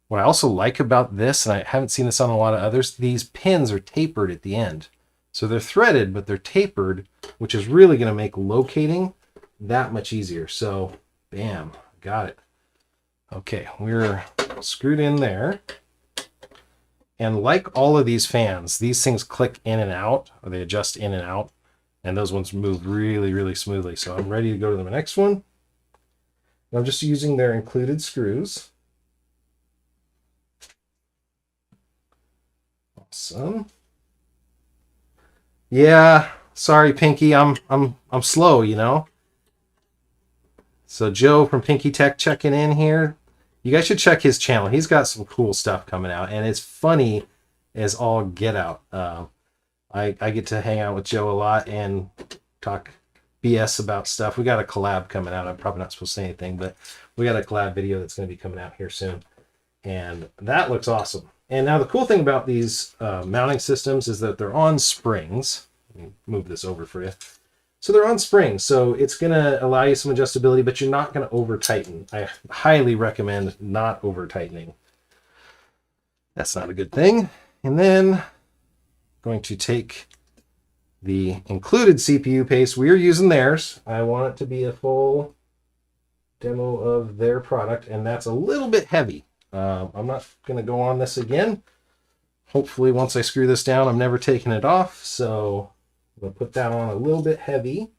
[SPEAKER 1] What I also like about this, and I haven't seen this on a lot of others, these pins are tapered at the end. So they're threaded, but they're tapered, which is really going to make locating that much easier. So, bam, got it. Okay, we're screwed in there. And like all of these fans, these things click in and out, or they adjust in and out, and those ones move really, really smoothly. So I'm ready to go to the next one. And I'm just using their included screws. Awesome. Yeah, sorry, Pinky, I'm slow, you know. So Joe from Pinky Tech checking in here. You guys should check his channel. He's got some cool stuff coming out, and it's funny as all get out. I get to hang out with Joe a lot and talk BS about stuff. We got a collab coming out. I'm probably not supposed to say anything, but we got a collab video that's going to be coming out here soon, and that looks awesome. And now the cool thing about these mounting systems is that they're on springs. Let me move this over for you. So they're on springs, so it's going to allow you some adjustability, but you're not going to over tighten. I highly recommend not over tightening. That's not a good thing. And then I'm going to take the included CPU paste. We're using theirs. I want it to be a full demo of their product, and that's a little bit heavy. I'm not going to go on this again. Hopefully once I screw this down, I'm never taking it off. So I'm going to put that on a little bit heavy,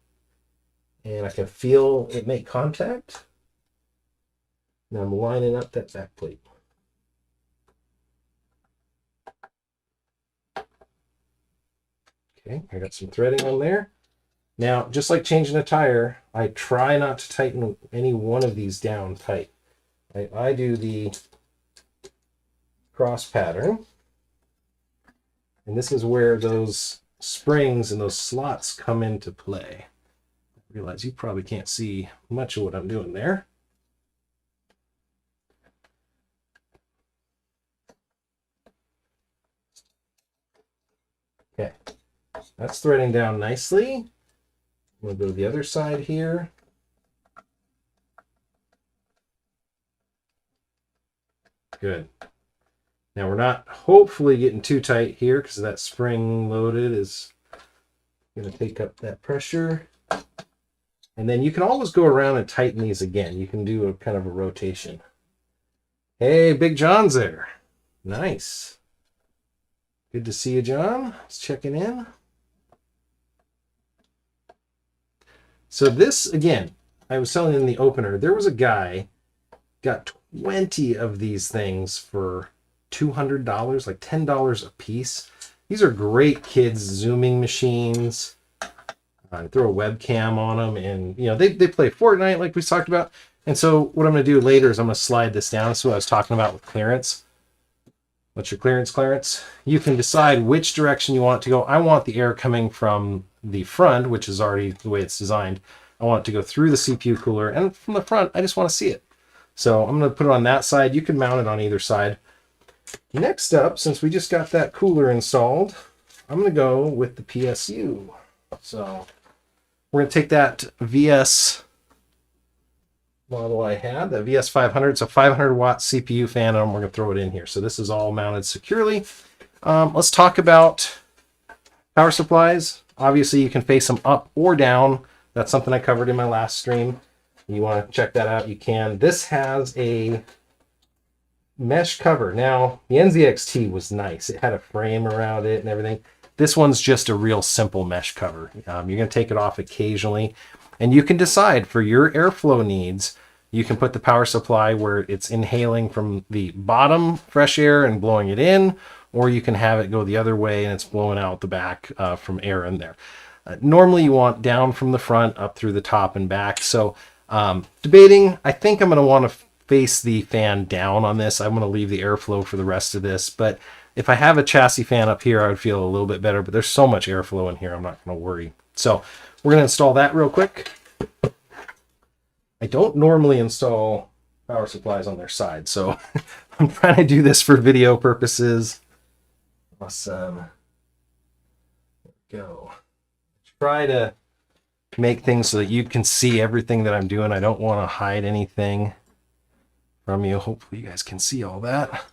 [SPEAKER 1] and I can feel it make contact. Now I'm lining up that back plate. Okay, I got some threading on there. Now, just like changing a tire, I try not to tighten any one of these down tight. I do the cross pattern. And this is where those springs and those slots come into play. I realize you probably can't see much of what I'm doing there. Okay, that's threading down nicely. We'll go to the other side here. Good. Now we're not hopefully getting too tight here because that spring loaded is going to take up that pressure. And then you can always go around and tighten these again. You can do a kind of a rotation. Hey, Big John's there. Nice. Good to see you, John. Just checking in. So this, again, I was telling in the opener, there was a guy got 20 of these things for $200, like $10 a piece. These are great kids zooming machines. Throw a webcam on them, and you know they play Fortnite like we talked about. And so what I'm going to do later is I'm going to slide this down. That's what I was talking about with clearance. What's your clearance, Clarence? You can decide which direction you want it to go. I want the air coming from the front, which is already the way it's designed. I want it to go through the CPU cooler, and from the front, I just want to see it. So I'm going to put it on that side. You can mount it on either side. Next up, since we just got that cooler installed, I'm going to go with the PSU. So we're going to take that VS model I had, the VS500. It's a 500 watt CPU fan, and we're going to throw it in here. So this is all mounted securely. Let's talk about power supplies. Obviously, you can face them up or down. That's something I covered in my last stream. You want to check that out, you can. This has a mesh cover. Now, the NZXT was nice. It had a frame around it and everything. This one's just a real simple mesh cover. You're going to take it off occasionally, and you can decide for your airflow needs. You can put the power supply where it's inhaling from the bottom fresh air and blowing it in, or you can have it go the other way and it's blowing out the back from air in there. Normally you want down from the front up through the top and back. So debating, I think I'm going to want to face the fan down on this. I'm going to leave the airflow for the rest of this, but if I have a chassis fan up here, I would feel a little bit better, but there's so much airflow in here, I'm not going to worry. So we're going to install that real quick. I don't normally install power supplies on their side, so I'm trying to do this for video purposes. Awesome. There we go. Try to make things so that you can see everything that I'm doing. I don't want to hide anything from you. Hopefully you guys can see all that.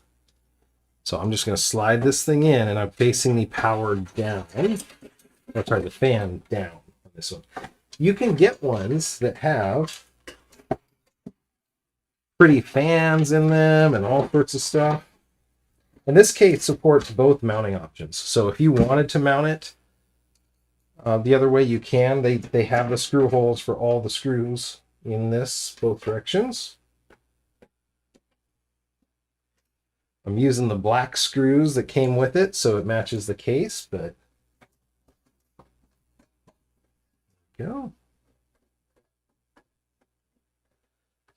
[SPEAKER 1] So I'm just going to slide this thing in, and I'm facing the power down. Or sorry, the fan down on this one. You can get ones that have pretty fans in them and all sorts of stuff. In this case, supports both mounting options. So if you wanted to mount it the other way, you can. They have the screw holes for all the screws in this, both directions. I'm using the black screws that came with it, so it matches the case, but there we go.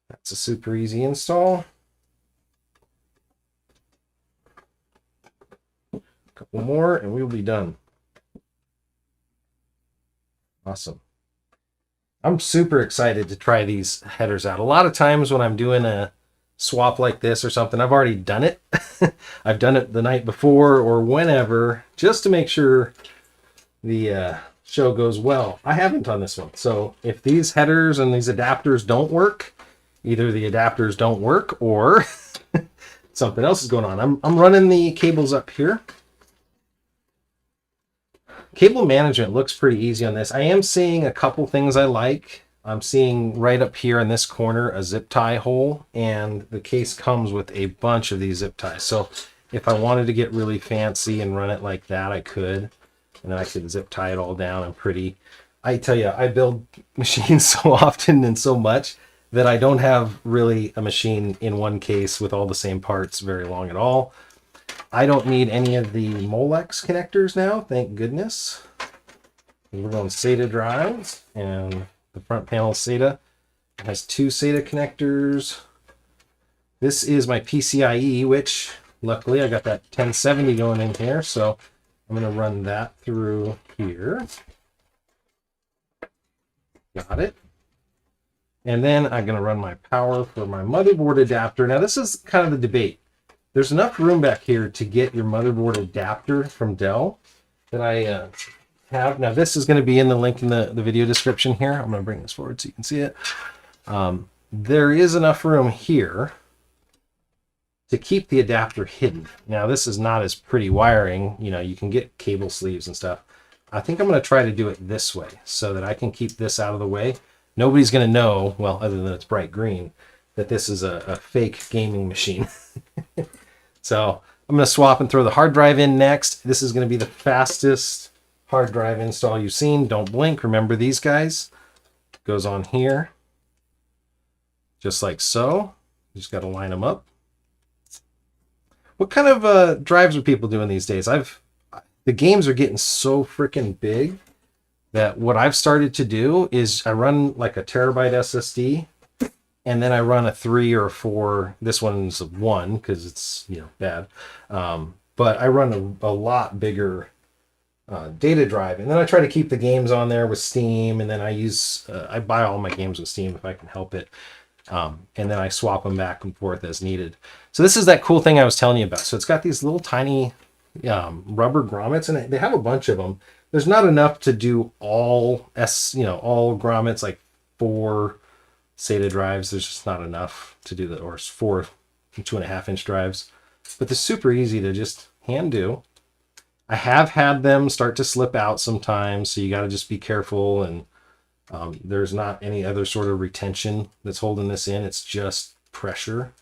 [SPEAKER 1] That's a super easy install. A couple more and we'll be done. Awesome. I'm super excited to try these headers out. A lot of times when I'm doing a swap like this or something, I've already done it. I've done it the night before or whenever, just to make sure the show goes well. I haven't on this one. So if these headers and these adapters don't work, either the adapters don't work or something else is going on. I'm running the cables up here. Cable management looks pretty easy on this. I am seeing a couple things I like. I'm seeing right up here in this corner a zip tie hole, and the case comes with a bunch of these zip ties. So if I wanted to get really fancy and run it like that, I could. And then I could zip tie it all down and pretty. I tell you, I build machines so often and so much that I don't have really a machine in one case with all the same parts very long at all. I don't need any of the Molex connectors now, thank goodness. We're going SATA drives, and the front panel SATA. It has two SATA connectors. This is my PCIe, which luckily I got that 1070 going in here, so I'm going to run that through here. Got it. And then I'm going to run my power for my motherboard adapter. Now this is kind of the debate. There's enough room back here to get your motherboard adapter from Dell that I have. Now this is going to be in the link in the video description here. I'm going to bring this forward so you can see it. There is enough room here to keep the adapter hidden. Now this is not as pretty wiring. You know, you can get cable sleeves and stuff. I think I'm going to try to do it this way so that I can keep this out of the way. Nobody's going to know, well, other than it's bright green, that this is a fake gaming machine. So I'm going to swap and throw the hard drive in next. This is going to be the fastest hard drive install you've seen. Don't blink. Remember these guys. Goes on here. Just like so. You just got to line them up. What kind of drives are people doing these days? The games are getting so freaking big that what I've started to do is I run like a terabyte SSD, and then I run a 3 or a 4. This one's a 1 because it's, you know, bad. But I run a lot bigger data drive, and then I try to keep the games on there with Steam, and then I buy all my games with Steam if I can help it. And then I swap them back and forth as needed. So this is that cool thing I was telling you about. So it's got these little tiny rubber grommets, and they have a bunch of them. There's not enough to do all all grommets, like 4 SATA drives. There's just not enough to do or 4 2.5-inch drives. But they're super easy to just hand do. I have had them start to slip out sometimes, so you got to just be careful. And there's not any other sort of retention that's holding this in. It's just pressure.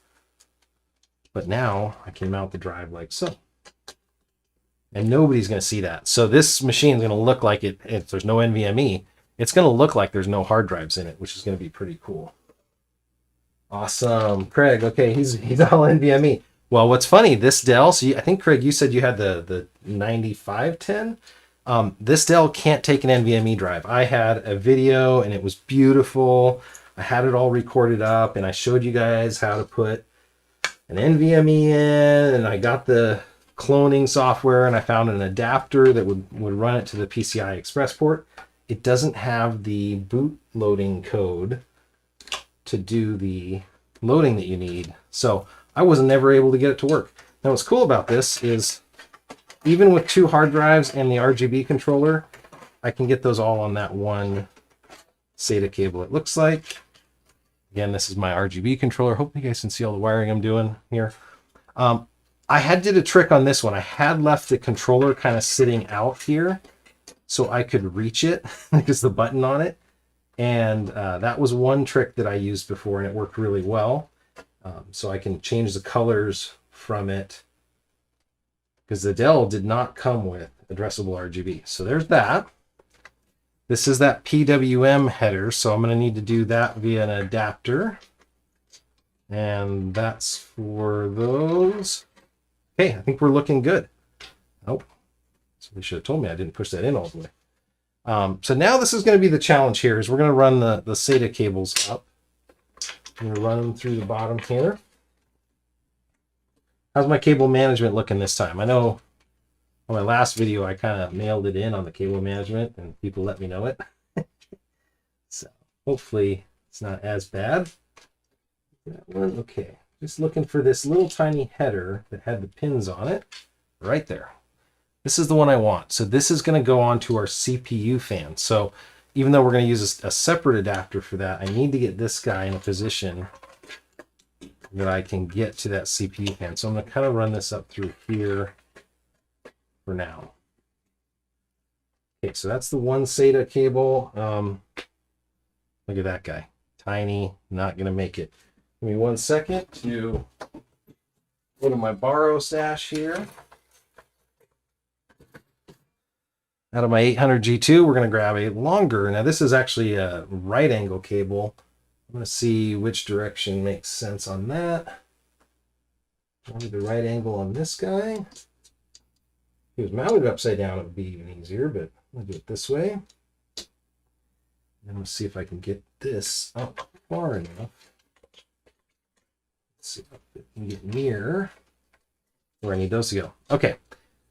[SPEAKER 1] But now I can mount the drive like so. And nobody's going to see that. So this machine is going to look like if there's no NVMe, it's going to look like there's no hard drives in it, which is going to be pretty cool. Awesome. Craig, okay, he's all NVMe. Well, what's funny, this Dell, so I think, Craig, you said you had the 9510. This Dell can't take an NVMe drive. I had a video and it was beautiful. I had it all recorded up and I showed you guys how to put an NVMe in, and I got the cloning software and I found an adapter that would run it to the PCI Express port. It doesn't have the boot loading code to do the loading that you need. So I was never able to get it to work. Now what's cool about this is even with 2 hard drives and the RGB controller, I can get those all on that one SATA cable, it looks like. Again, this is my RGB controller. Hopefully you guys can see all the wiring I'm doing here. I did a trick on this one. I had left the controller kind of sitting out here so I could reach it because the button on it. And that was one trick that I used before, and it worked really well. So I can change the colors from it because the Dell did not come with addressable RGB. So there's that. This is that PWM header, so I'm going to need to do that via an adapter. And that's for those. Okay, I think we're looking good. Nope. So they should have told me I didn't push that in all the way. So now this is going to be the challenge here, is we're going to run the SATA cables up. I'm going to run them through the bottom here. How's my cable management looking this time? I know on my last video I kind of nailed it in on the cable management and people let me know it. So hopefully it's not as bad. That one, okay. Just looking for this little tiny header that had the pins on it. Right there. This is the one I want. So this is going to go onto our CPU fan. So even though we're going to use a separate adapter for that, I need to get this guy in a position that I can get to that CPU fan. So I'm going to kind of run this up through here for now. Okay, so that's the one SATA cable. Look at that guy. Tiny, not going to make it. Give me 1 second to go to my borrow stash here. Out of my 800G2, we're going to grab a longer. Now this is actually a right angle cable. I'm going to see which direction makes sense on that. Maybe the right angle on this guy. If he was mounted upside down, it would be even easier, but I'm going to do it this way. And let's see if I can get this up far enough. Let's see if I can get near where I need those to go. Okay,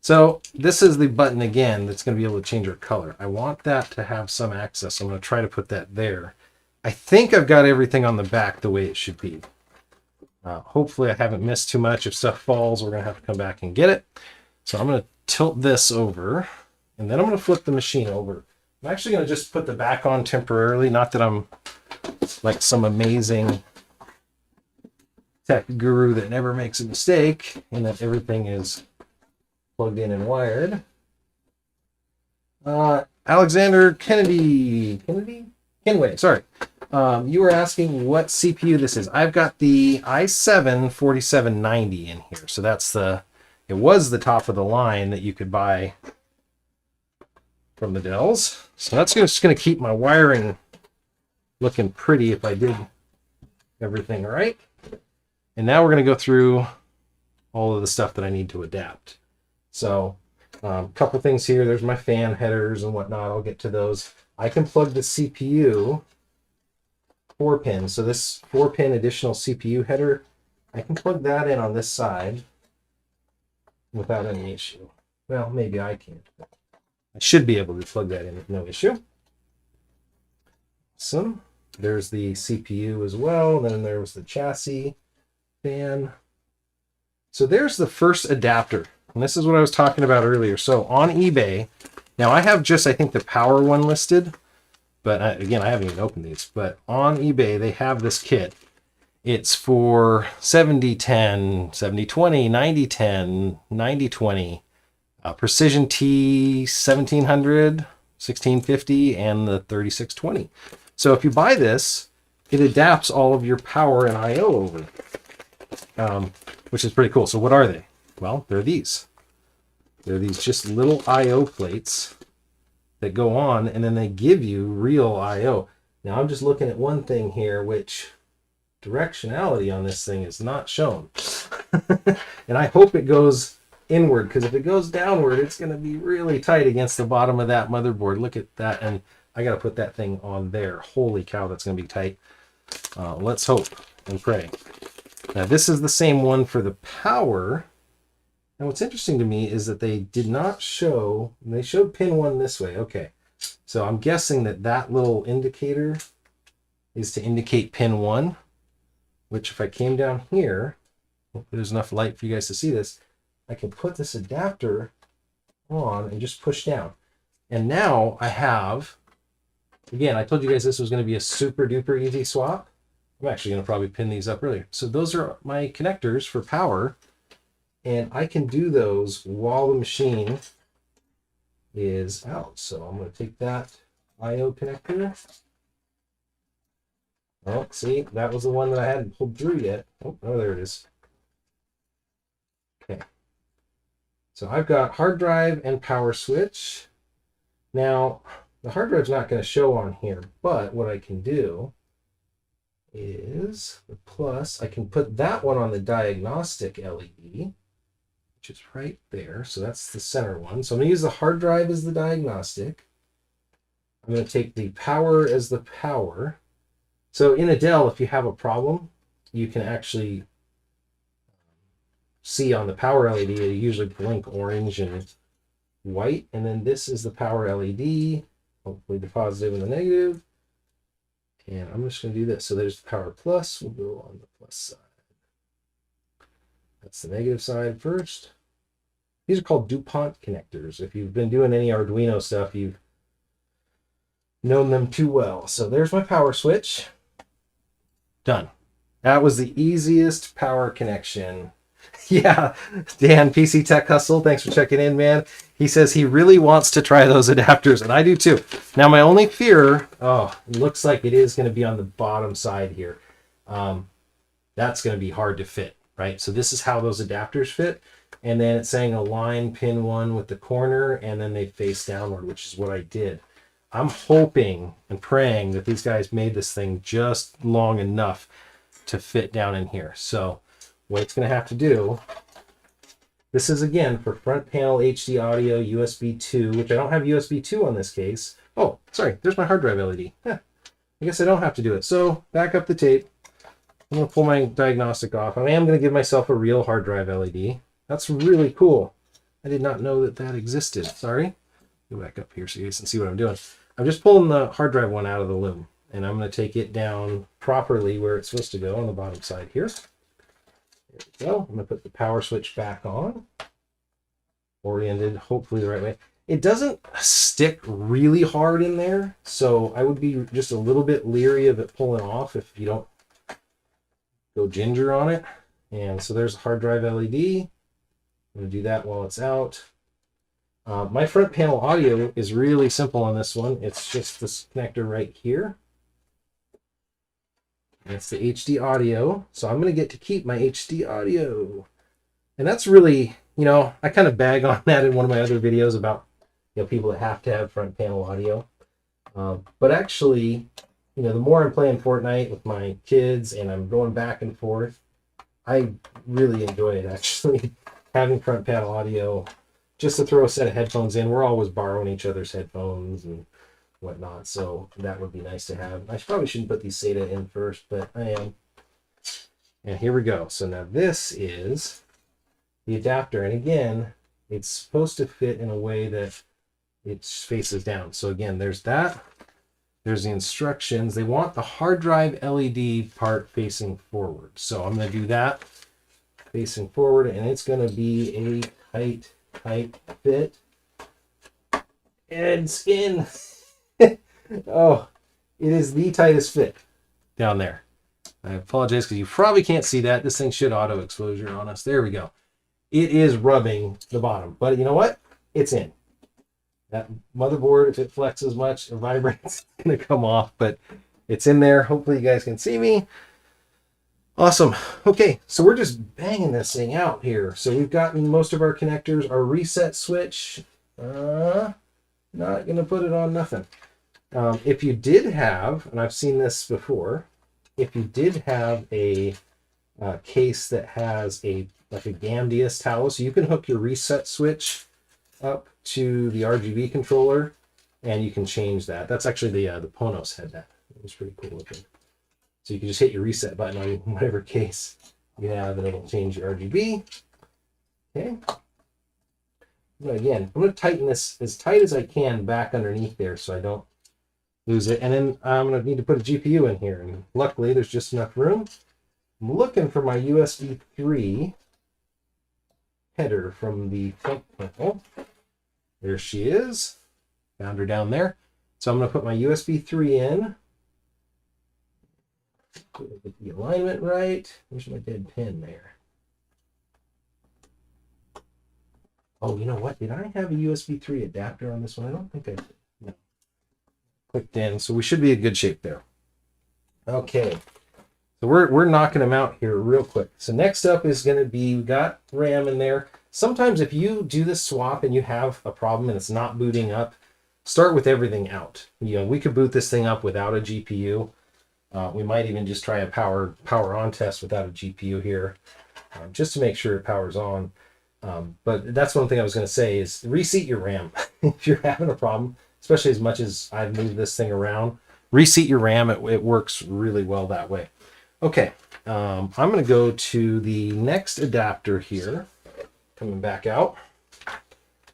[SPEAKER 1] So this is the button again that's going to be able to change our color. I want that to have some access. So I'm going to try to put that there. I think I've got everything on the back the way it should be. Hopefully I haven't missed too much. If stuff falls, we're going to have to come back and get it. So I'm going to tilt this over, and then I'm going to flip the machine over. I'm actually going to just put the back on temporarily. Not that I'm like some amazing tech guru that never makes a mistake and that everything is plugged in and wired. Alexander Kenway, sorry. You were asking what CPU this is. I've got the i7-4790 in here. So that's it was the top of the line that you could buy from the Dells. So that's just going to keep my wiring looking pretty if I did everything right. And now we're going to go through all of the stuff that I need to adapt. So a couple things here. There's my fan headers and whatnot. I'll get to those. I can plug the CPU 4-pin. So this 4-pin additional CPU header, I can plug that in on this side without any issue. Well, maybe I can't. But I should be able to plug that in with no issue. Awesome. There's the CPU as well. Then there was the chassis fan. So there's the first adapter. And this is what I was talking about earlier. So on eBay, now I have just, I think, the power one listed. But again, I haven't even opened these. But on eBay, they have this kit. It's for 7010, 7020, 9010, 9020, Precision T 1700, 1650, and the 3620. So if you buy this, it adapts all of your power and I/O over, which is pretty cool. So what are they? Well, they're these. They're these just little I/O plates that go on, and then they give you real I/O. Now I'm just looking at one thing here, which directionality on this thing is not shown. And I hope it goes inward, because if it goes downward, it's going to be really tight against the bottom of that motherboard. Look at that, and I got to put that thing on there. Holy cow, that's going to be tight. Let's hope and pray. Now this is the same one for the power. And what's interesting to me is that they did not show, they showed pin 1 this way. Okay, so I'm guessing that that little indicator is to indicate pin 1, which if I came down here, hopefully there's enough light for you guys to see this, I can put this adapter on and just push down. And now I have, again, I told you guys this was going to be a super duper easy swap. I'm actually going to probably pin these up earlier. So those are my connectors for power. And I can do those while the machine is out. So I'm going to take that I/O connector. Oh, see, that was the one that I hadn't pulled through yet. Oh, there it is. Okay. So I've got hard drive and power switch. Now, the hard drive's not going to show on here, but what I can do is the plus. I can put that one on the diagnostic LED, which is right there. So that's the center one. So I'm going to use the hard drive as the diagnostic. I'm going to take the power as the power. So in a Dell, if you have a problem, you can actually see on the power LED, it usually blink orange and white. And then this is the power LED, hopefully the positive and the negative. And I'm just going to do this. So there's the power plus. We'll go on the plus side. That's the negative side first. These are called DuPont connectors. If you've been doing any Arduino stuff, you've known them too well. So there's my power switch. Done. That was the easiest power connection. Yeah, Dan, PC Tech Hustle, thanks for checking in, man. He says he really wants to try those adapters, and I do too. Now, my only fear, it looks like it is going to be on the bottom side here. That's going to be hard to fit, right? So this is how those adapters fit. And then it's saying align pin 1 with the corner, and then they face downward, which is what I did. I'm hoping and praying that these guys made this thing just long enough to fit down in here. So what it's going to have to do, this is again for front panel HD audio USB 2, which I don't have USB 2 on this case. Oh, sorry, there's my hard drive LED. I guess I don't have to do it. So back up the tape. I'm going to pull my diagnostic off. I am going to give myself a real hard drive LED. That's really cool. I did not know that that existed. Sorry. Go back up here so you guys can see what I'm doing. I'm just pulling the hard drive one out of the loom, and I'm going to take it down properly where it's supposed to go on the bottom side here. There we go. I'm going to put the power switch back on, oriented hopefully the right way. It doesn't stick really hard in there, so I would be just a little bit leery of it pulling off if you don't go ginger on it. And so there's a hard drive LED. I'm going to do that while it's out. My front panel audio is really simple on this one. It's just this connector right here. That's the HD audio. So I'm going to get to keep my HD audio. And that's really, you know, I kind of bag on that in one of my other videos about, you know, people that have to have front panel audio. But actually, you know, the more I'm playing Fortnite with my kids and I'm going back and forth, I really enjoy it, actually, having front panel audio. Just to throw a set of headphones in. We're always borrowing each other's headphones and whatnot, so that would be nice to have. I probably shouldn't put these SATA in first, but I am. And here we go. So now this is the adapter, and again, it's supposed to fit in a way that it faces down. So again, there's that. There's the instructions. They want the hard drive LED part facing forward. So I'm going to do that facing forward, and it's going to be a tight fit. And it's in. Oh, it is the tightest fit down there. I apologize because you probably can't see that. This thing should auto exposure on us. There we go. It is rubbing the bottom, but you know what? It's in. That motherboard, if it flexes much or vibrates, it's going to come off, but it's in there. Hopefully you guys can see me. Awesome. Okay, so we're just banging this thing out here. So we've gotten most of our connectors. Our reset switch, not going to put it on nothing. If you did have, and I've seen this before, if you did have a case that has like a Gamdius towel, so you can hook your reset switch up to the RGB controller, and you can change that. That's actually the Ponos had that. It was pretty cool looking. So you can just hit your reset button on whatever case you have, and it'll change your RGB. Okay. Again, I'm going to tighten this as tight as I can back underneath there so I don't lose it. And then I'm going to need to put a GPU in here. And luckily, there's just enough room. I'm looking for my USB 3 header from the front panel. There she is. Found her down there. So I'm going to put my USB 3 in. Get the alignment right. Where's my dead pin there? Oh, you know what? Did I have a USB 3 adapter on this one? I don't think I did. No. Clicked in, so we should be in good shape there. Okay. So we're knocking them out here real quick. So next up is going to be, we got RAM in there. Sometimes if you do this swap and you have a problem and it's not booting up, start with everything out. You know, we could boot this thing up without a GPU. We might even just try a power on test without a GPU here, just to make sure it powers on. But that's one thing I was going to say is reseat your RAM. If you're having a problem, especially as much as I've moved this thing around, reseat your RAM. It works really well that way. Okay, I'm going to go to the next adapter here, coming back out.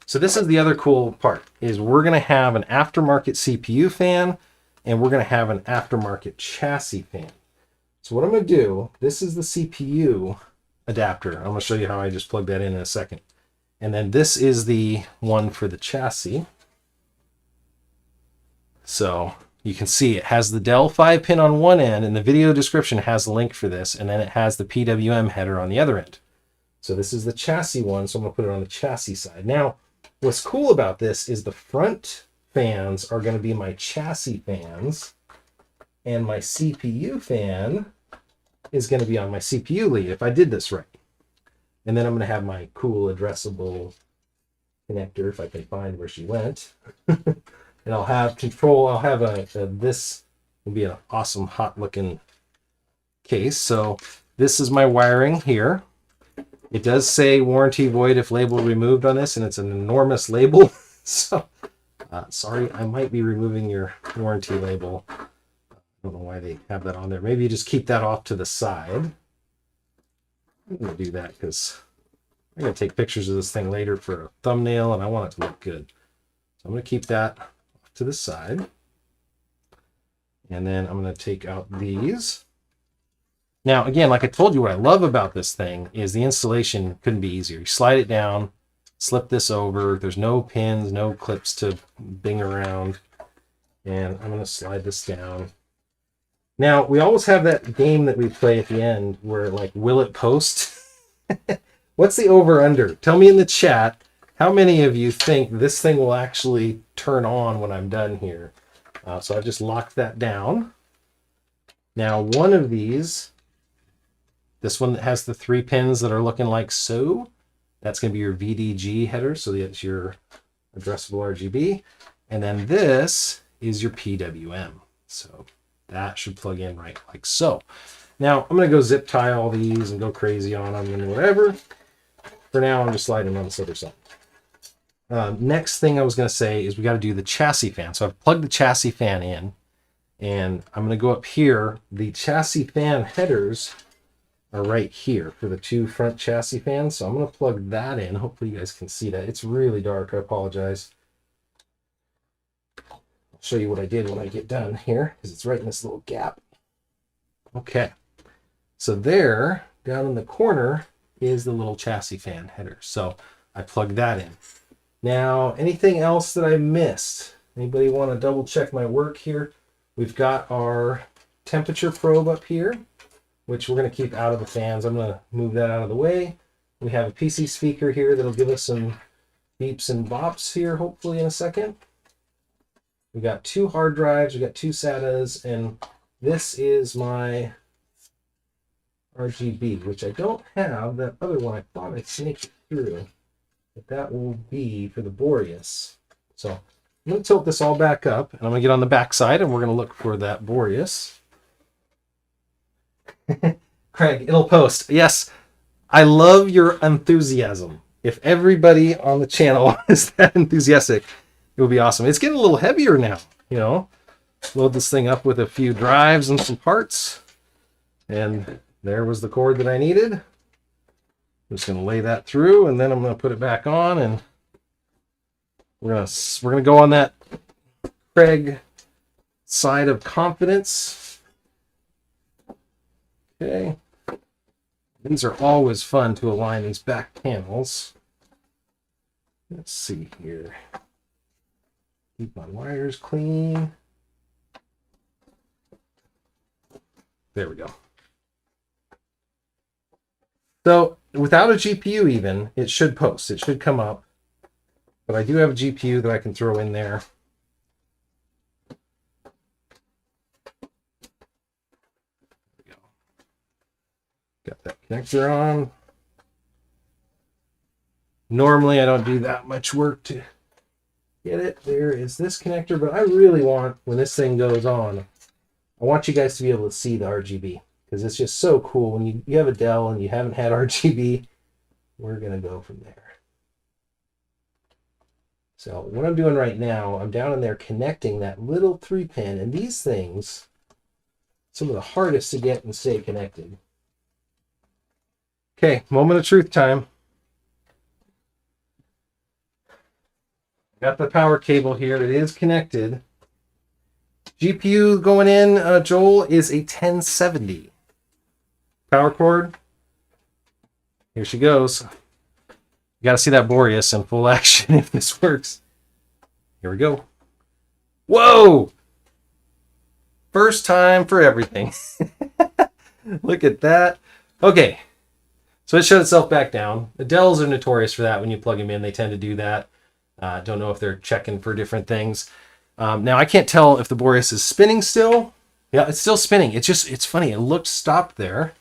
[SPEAKER 1] So this is the other cool part, is we're going to have an aftermarket CPU fan, and we're going to have an aftermarket chassis fan. So what I'm going to do, this is the CPU adapter. I'm going to show you how I just plug that in a second. And then this is the one for the chassis. So you can see it has the Dell 5 pin on one end, and the video description has a link for this, and then it has the PWM header on the other end. So this is the chassis one, so I'm going to put it on the chassis side. Now, what's cool about this is the front fans are going to be my chassis fans, and my CPU fan is going to be on my CPU lead if I did this right. And then I'm going to have my cool addressable connector, if I can find where she went. And I'll have control. I'll have this will be an awesome hot looking case. So this is my wiring here. It does say warranty void if label removed on this, and it's an enormous label. So sorry, I might be removing your warranty label. I don't know why they have that on there. Maybe you just keep that off to the side. I'm going to do that because I'm going to take pictures of this thing later for a thumbnail, and I want it to look good. So I'm going to keep that off to the side. And then I'm going to take out these. Now, again, like I told you, what I love about this thing is the installation couldn't be easier. You slide it down, slip this over. There's no pins, no clips to bing around. And I'm going to slide this down. Now, we always have that game that we play at the end where, like, will it post? What's the over-under? Tell me in the chat, how many of you think this thing will actually turn on when I'm done here? So I've just locked that down. Now, one of these, this one that has the 3 pins that are looking like so, that's going to be your VDG header, so that's your addressable RGB. And then this is your PWM. So that should plug in right like so. Now, I'm going to go zip tie all these and go crazy on them and whatever. For now, I'm just sliding on this other side. Next thing I was going to say is we got to do the chassis fan. So I've plugged the chassis fan in, and I'm going to go up here. The chassis fan headers are right here for the 2 front chassis fans. So I'm going to plug that in. Hopefully you guys can see that. It's really dark. I apologize. I'll show you what I did when I get done here, because it's right in this little gap. Okay. So there, down in the corner, is the little chassis fan header. So I plugged that in. Now, anything else that I missed? Anybody want to double check my work here? We've got our temperature probe up here, which we're going to keep out of the fans. I'm going to move that out of the way. We have a PC speaker here that'll give us some beeps and bops here, hopefully in a second. We got 2 hard drives, we got 2 SATAs, and this is my RGB, which I don't have. That other one, I thought I'd snake it through. But that will be for the Boreas. So I'm going to tilt this all back up, and I'm going to get on the back side, and we're going to look for that Boreas. Craig, it'll post. Yes, I love your enthusiasm. If everybody on the channel is that enthusiastic, it would be awesome. It's getting a little heavier now, you know. Load this thing up with a few drives and some parts. And there was the cord that I needed. I'm just going to lay that through, and then I'm going to put it back on, and we're going to go on that Craig side of confidence. Okay. These are always fun to align, these back panels. Let's see here. Keep my wires clean. There we go. So without a GPU even, it should post. It should come up. But I do have a GPU that I can throw in there. There we go. Got that connector on. Normally I don't do that much work to get it. There is this connector, but I really want, when this thing goes on, I want you guys to be able to see the RGB, because it's just so cool. When you have a Dell and you haven't had RGB, we're going to go from there. So what I'm doing right now, I'm down in there connecting that little 3-pin, and these things, some of the hardest to get and stay connected. Okay, moment of truth time. Got the power cable here. It is connected. GPU going in, Joel, is a 1070. Power cord. Here she goes. You got to see that Boreas in full action if this works. Here we go. Whoa! First time for everything. Look at that. Okay. So it shut itself back down. The Dells are notorious for that. When you plug them in, they tend to do that. Don't know if they're checking for different things. Now I can't tell if the Boreas is spinning still. Yeah, it's still spinning. It's funny. It looked stopped there.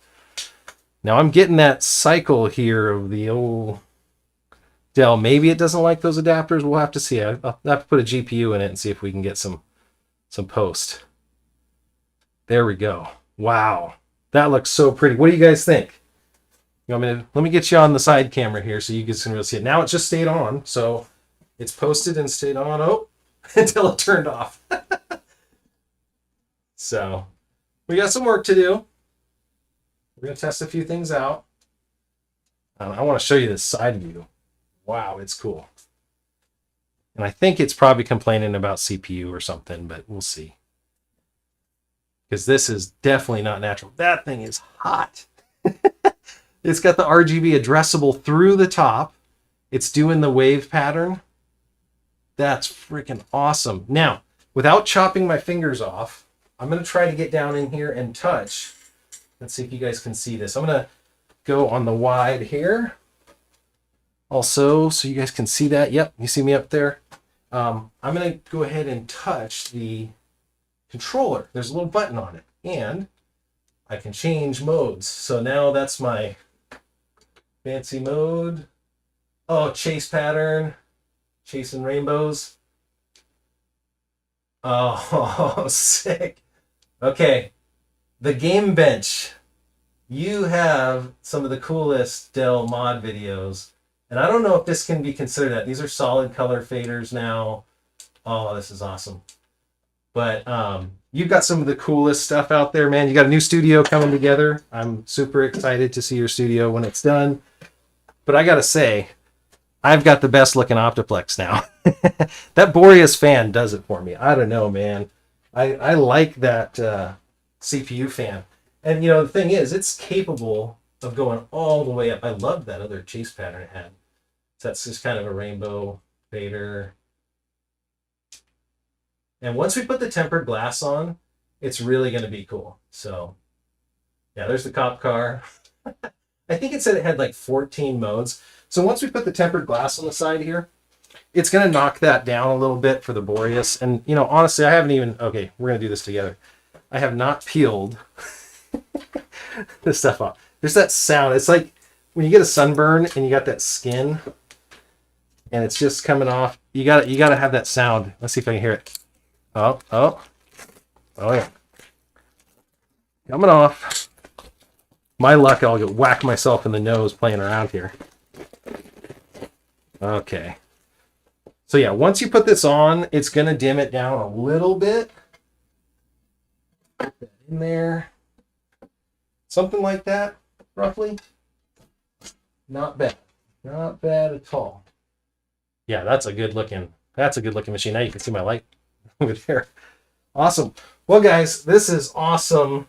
[SPEAKER 1] Now I'm getting that cycle here of the old Dell. Maybe it doesn't like those adapters. We'll have to see. I'll have to put a GPU in it and see if we can get some post. There we go. Wow. That looks so pretty. What do you guys think? You want me to, let me get you on the side camera here so you guys can really see it. Now it just stayed on. So it's posted and stayed on. Oh, until it turned off. So we got some work to do. We're going to test a few things out. I want to show you this side view. Wow, it's cool. And I think it's probably complaining about CPU or something, but we'll see. Because this is definitely not natural. That thing is hot. It's got the RGB addressable through the top. It's doing the wave pattern. That's freaking awesome. Now, without chopping my fingers off, I'm going to try to get down in here and touch. Let's see if you guys can see this. I'm going to go on the wide here. Also, so you guys can see that. Yep, you see me up there. I'm going to go ahead and touch the controller. There's a little button on it, and I can change modes. So now that's my fancy mode. Oh, chase pattern, chasing rainbows. Oh, sick. Okay, the game bench. You have some of the coolest Dell mod videos. And I don't know if this can be considered that. These are solid color faders now. Oh, this is awesome. But you've got some of the coolest stuff out there, man. You got a new studio coming together. I'm super excited to see your studio when it's done. But I got to say, I've got the best looking Optiplex now. That Boreas fan does it for me. I don't know, man. I like that CPU fan. And, you know, the thing is, it's capable of going all the way up. I love that other chase pattern it had. So that's just kind of a rainbow fader. And once we put the tempered glass on, it's really going to be cool. So, yeah, there's the cop car. I think it said it had like 14 modes. So once we put the tempered glass on the side here, it's going to knock that down a little bit for the Boreas. And, you know, honestly, I haven't even... Okay, we're going to do this together. I have not peeled this stuff off. There's that sound. It's like when you get a sunburn and you got that skin and it's just coming off. You got to have that sound. Let's see if I can hear it. Oh yeah. Coming off. My luck, I'll get whack myself in the nose playing around here. Okay. So yeah, once you put this on, it's going to dim it down a little bit. Put that in there. Something like that, roughly. Not bad. Not bad at all. Yeah, that's a good looking machine. Now you can see my light over there. Awesome. Well, guys, this is awesome.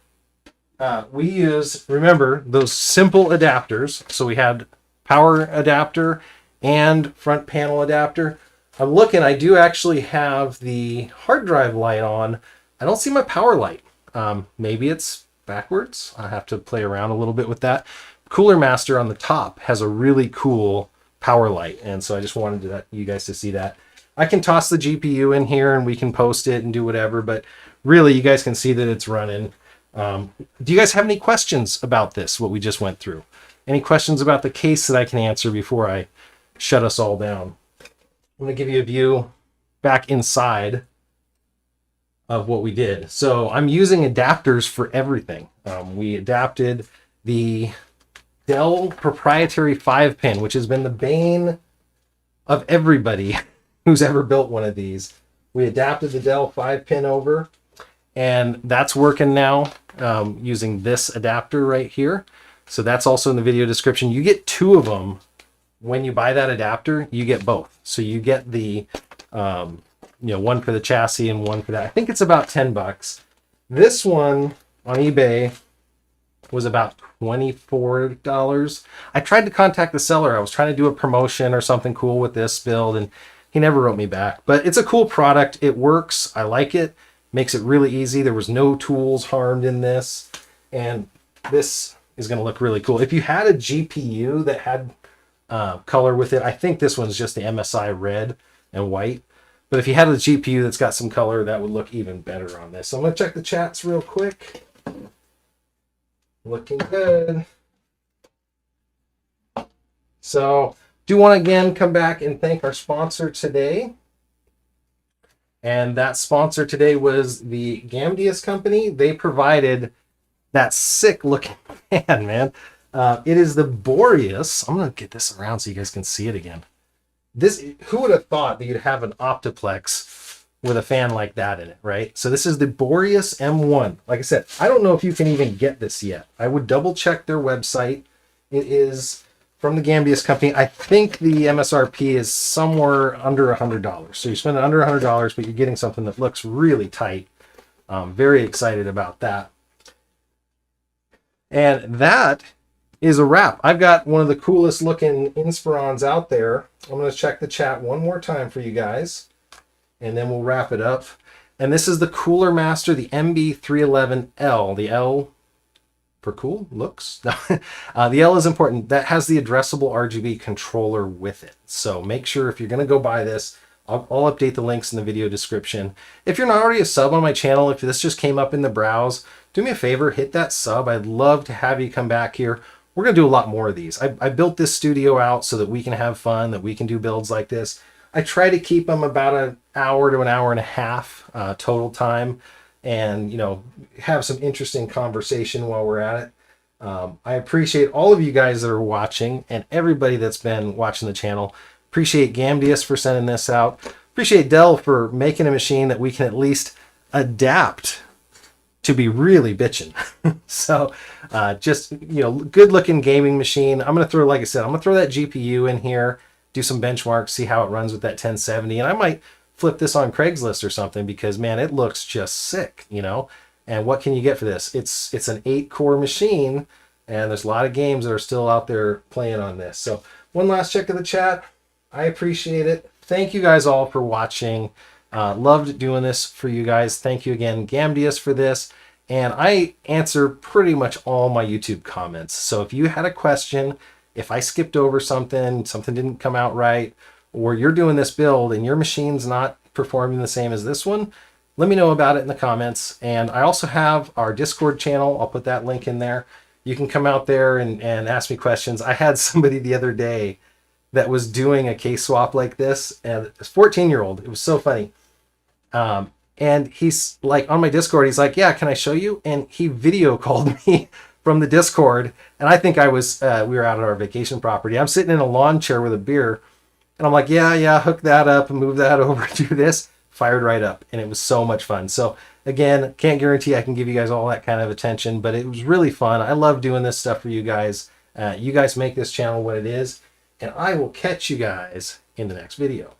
[SPEAKER 1] We use, remember, those simple adapters. So we had power adapter and front panel adapter. I'm looking, I do actually have the hard drive light on. I don't see my power light. Maybe it's backwards. I have to play around a little bit with that. Coolermaster on the top has a really cool power light, and so I just wanted you guys to see that. I can toss the GPU in here and we can post it and do whatever, but really you guys can see that it's running. Do you guys have any questions about this, what we just went through? Any questions about the case that I can answer before I shut us all down? I'm going to give you a view back inside of what we did. So I'm using adapters for everything. We adapted the Dell proprietary 5-pin, which has been the bane of everybody who's ever built one of these. We adapted the Dell 5-pin over, and that's working now using this adapter right here. So that's also in the video description. You get two of them. When you buy that adapter, you get both. So you get the one for the chassis and one for that. I think it's about $10. This one on eBay was about $24. I tried to contact the seller. I was trying to do a promotion or something cool with this build, and he never wrote me back. But it's a cool product. It works. I like it. Makes it really easy. There was no tools harmed in this, and this is going to look really cool. If you had a GPU that had color with it, I think this one's just the MSI red and white. But if you had a GPU that's got some color, that would look even better on this. So I'm going to check the chats real quick. Looking good. So do want to again come back and thank our sponsor today. And that sponsor today was the Gamdius company. They provided that sick looking fan, man. It is the Boreas. I'm going to get this around so you guys can see it again. Who would have thought that you'd have an Optiplex with a fan like that in it, right? So this is the Boreas M1. Like I said, I don't know if you can even get this yet. I would double check their website. It is from the Gambius company. I think the MSRP is somewhere under $100. So you're spending under $100, but you're getting something that looks really tight. Very excited about that. And that is a wrap. I've got one of the coolest looking Inspirons out there. I'm going to check the chat one more time for you guys, and then we'll wrap it up. And this is the Coolermaster, the MB311L. The L for cool looks. The L is important. That has the addressable RGB controller with it. So make sure if you're going to go buy this, I'll update the links in the video description. If you're not already a sub on my channel, if this just came up in the browse, do me a favor, hit that sub. I'd love to have you come back here. We're going to do a lot more of these. I built this studio out so that we can have fun, that we can do builds like this. I try to keep them about an hour to an hour and a half total time, and, you know, have some interesting conversation while we're at it. I appreciate all of you guys that are watching and everybody that's been watching the channel. Appreciate Gambius for sending this out. Appreciate Dell for making a machine that we can at least adapt to be really bitching. So just, you know, good looking gaming machine. I'm going to throw, like I said, I'm going to throw that GPU in here, do some benchmarks, see how it runs with that 1070. And I might flip this on Craigslist or something because, man, it looks just sick, you know. And what can you get for this? It's an 8-core machine, and there's a lot of games that are still out there playing on this. So one last check of the chat. I appreciate it. Thank you guys all for watching. Loved doing this for you guys. Thank you again, Gambius, for this. And I answer pretty much all my YouTube comments. So if you had a question, if I skipped over something didn't come out right, or you're doing this build and your machine's not performing the same as this one, let me know about it in the comments. And I also have our Discord channel. I'll put that link in there. You can come out there and ask me questions. I had somebody the other day that was doing a case swap like this, and it's a 14-year-old. It was so funny. And he's like, on my Discord, he's like, yeah, can I show you? And he video called me from the Discord. And I think I was, we were out at our vacation property. I'm sitting in a lawn chair with a beer. And I'm like, yeah, hook that up and move that over, do this. Fired right up. And it was so much fun. So again, can't guarantee I can give you guys all that kind of attention, but it was really fun. I love doing this stuff for you guys. You guys make this channel what it is. And I will catch you guys in the next video.